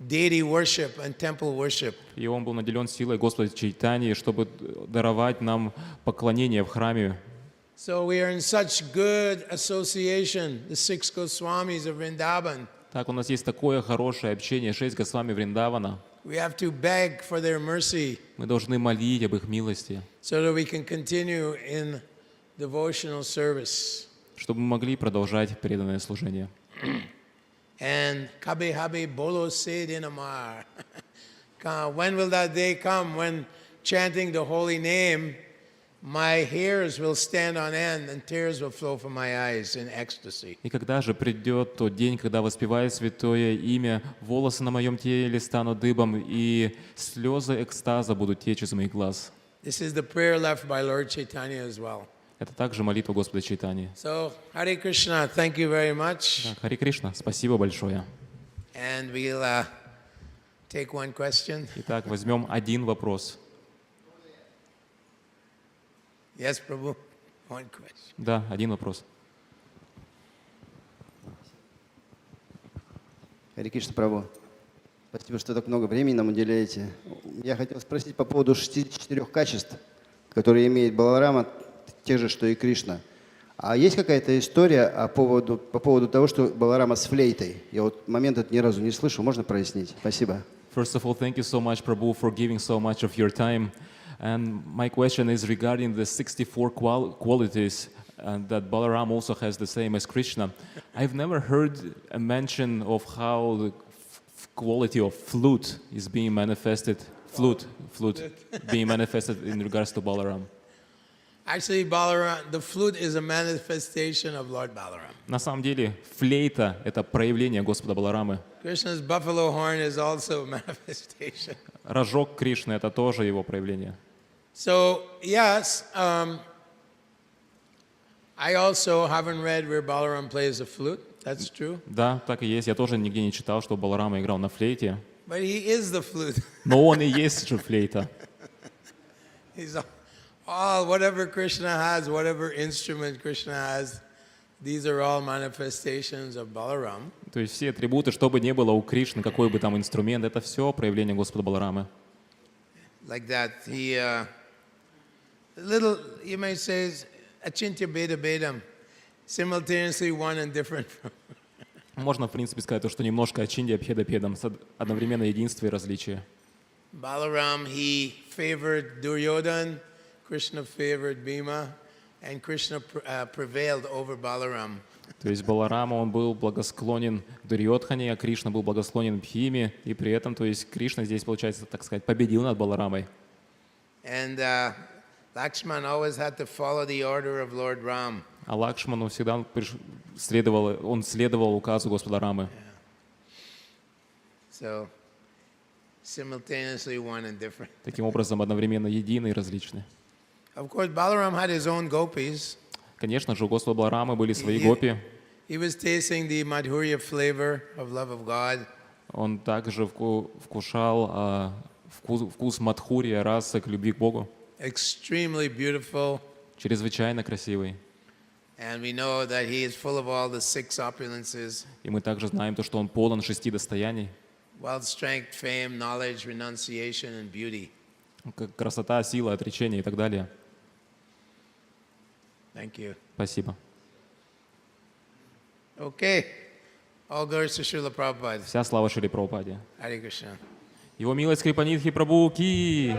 deity worship and temple worship. И он был наделен силой Господа Чайтаньи, чтобы даровать нам поклонение в храме. So we are in such good association, the 6 Goswamis of Vrindavan. Так, у нас есть такое хорошее общение, 6 Госвами Вриндавана. We have to beg for their mercy Мы должны молить об их милости, so that we can continue in devotional service. чтобы мы могли продолжать преданное служение. And Kabe Habe Bolo Se Dinamar. When will that day come when chanting the holy name, my hairs will stand on end and tears will flow from my eyes in ecstasy? И когда же придет тот день, когда, воспевая святое имя, волосы на моем теле станут дыбом, и слезы экстаза будут течь из моих глаз. This is the prayer left by Lord Chaitanya as well. Это также молитва Господа Чайтаньи. So, Hare Krishna, thank you very much. Да, Харе Кришна, спасибо большое. And we'll take one question. Итак, возьмем один вопрос. Yes, Prabhu, one question. Да, один вопрос. Харе Кришна, Прабху. Спасибо, что так много времени нам уделяете. Я хотел спросить по поводу 64 качеств, которые имеет Баларама, те же, что и Кришна. А есть какая-то история по поводу того, что Баларама с флейтой? Я вот момент этот ни разу не слышал. Можно прояснить? Спасибо. First of all, thank you so much, Prabhu, for giving so much of your time. And my question is regarding the 64 qualities that Balaram also has the same as Krishna. I've never heard a mention of how the quality of flute is being manifested, flute being manifested in regards to Balaram. Actually, Balaram, the flute is a manifestation of Lord Balaram. На самом деле, флейта — это проявление Господа Баларамы. Krishna's buffalo horn is also a manifestation. Рожок Кришны — это тоже его проявление. So, yes, I also haven't read where Balaram plays the flute. That's true. Да, так и есть. Я тоже нигде не читал, что Баларама играл на флейте. But he is the flute. Но он и есть же флейта. He's all whatever Krishna has, whatever instrument Krishna has, these are all manifestations of Balaram. То есть все атрибуты, что бы ни было у Кришны, какой бы там инструмент, это все проявление Господа Баларамы. Like that, he little, you may say, achintya beda bedam, simultaneously one and different. Можно, в принципе, сказать, то, что немножко очинди абхеда-педам, одновременно единство и различие. Balaram, he favored Duryodhan, Krishna favored Bhima, and Krishna prevailed over Balaram. То есть Баларама, он был благосклонен Дурьодхане, а Кришна был благосклонен Бхиме, и при этом, то есть Кришна здесь, получается, так сказать, победил над Баларамой. And Lakshman always had to follow the order of Lord Ram. А Лакшману всегда следовал указу Господа Рамы. So, simultaneously one and different. Таким образом, одновременно единый и различный. Of course, Balaram had his own gopis. Конечно же, у Господа Баларамы были свои гопи. He was tasting the madhurya flavor of love of God. Он также вкушал вкус мадхурия, раса к любви к Богу. Extremely beautiful. Чрезвычайно красивый. And we know that he is full of all the six opulences. И мы также знаем то, что он полон 6 достояний. Wealth, strength, fame, knowledge, renunciation, and beauty. Красота, сила, отречение и так далее. Thank you. Спасибо. Okay. All glories to Srila Prabhupada. Вся слава Шри Прабхупаде. Hare Krishna. Его милость Крипанидхи Прабху ки!